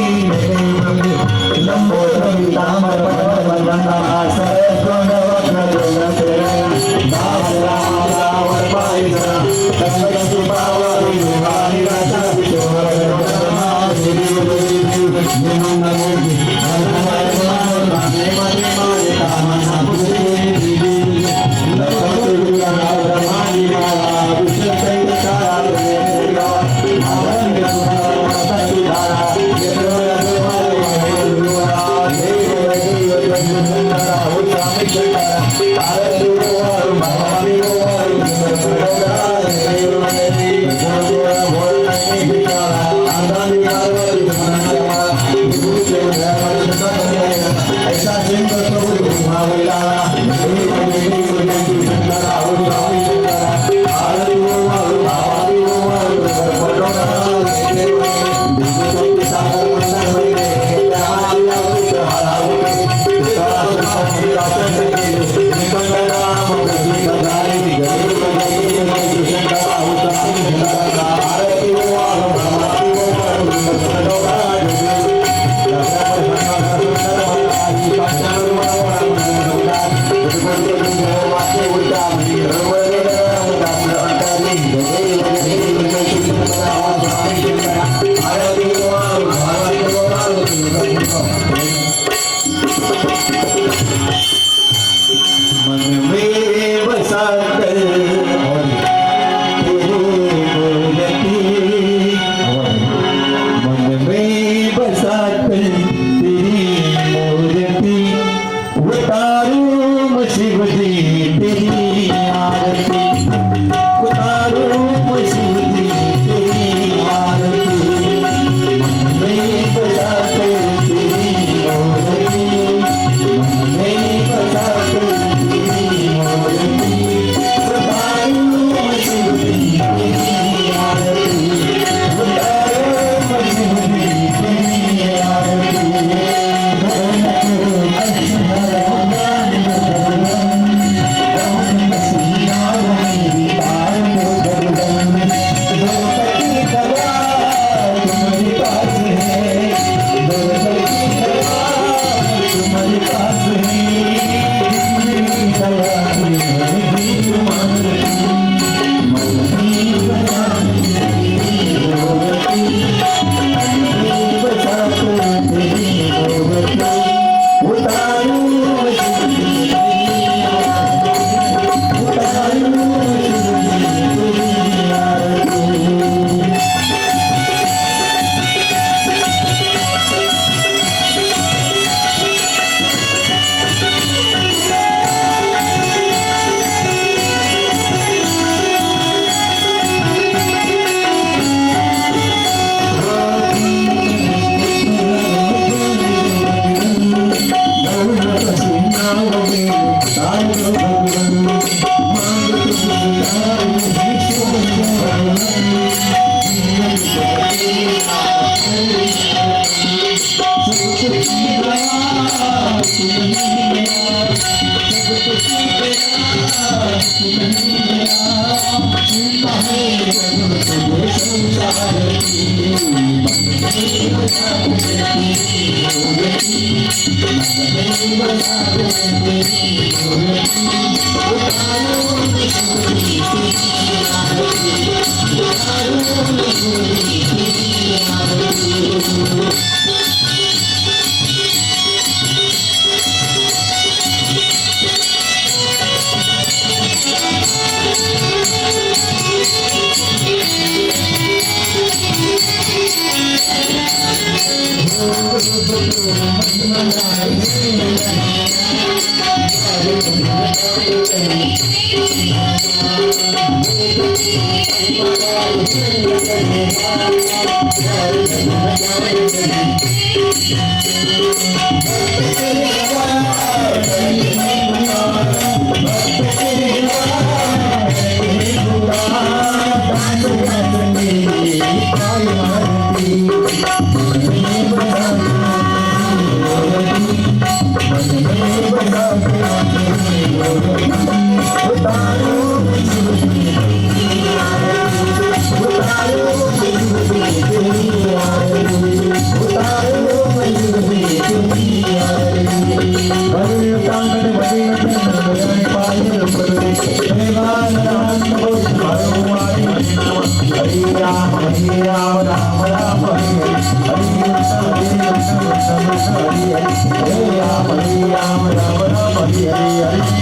Hare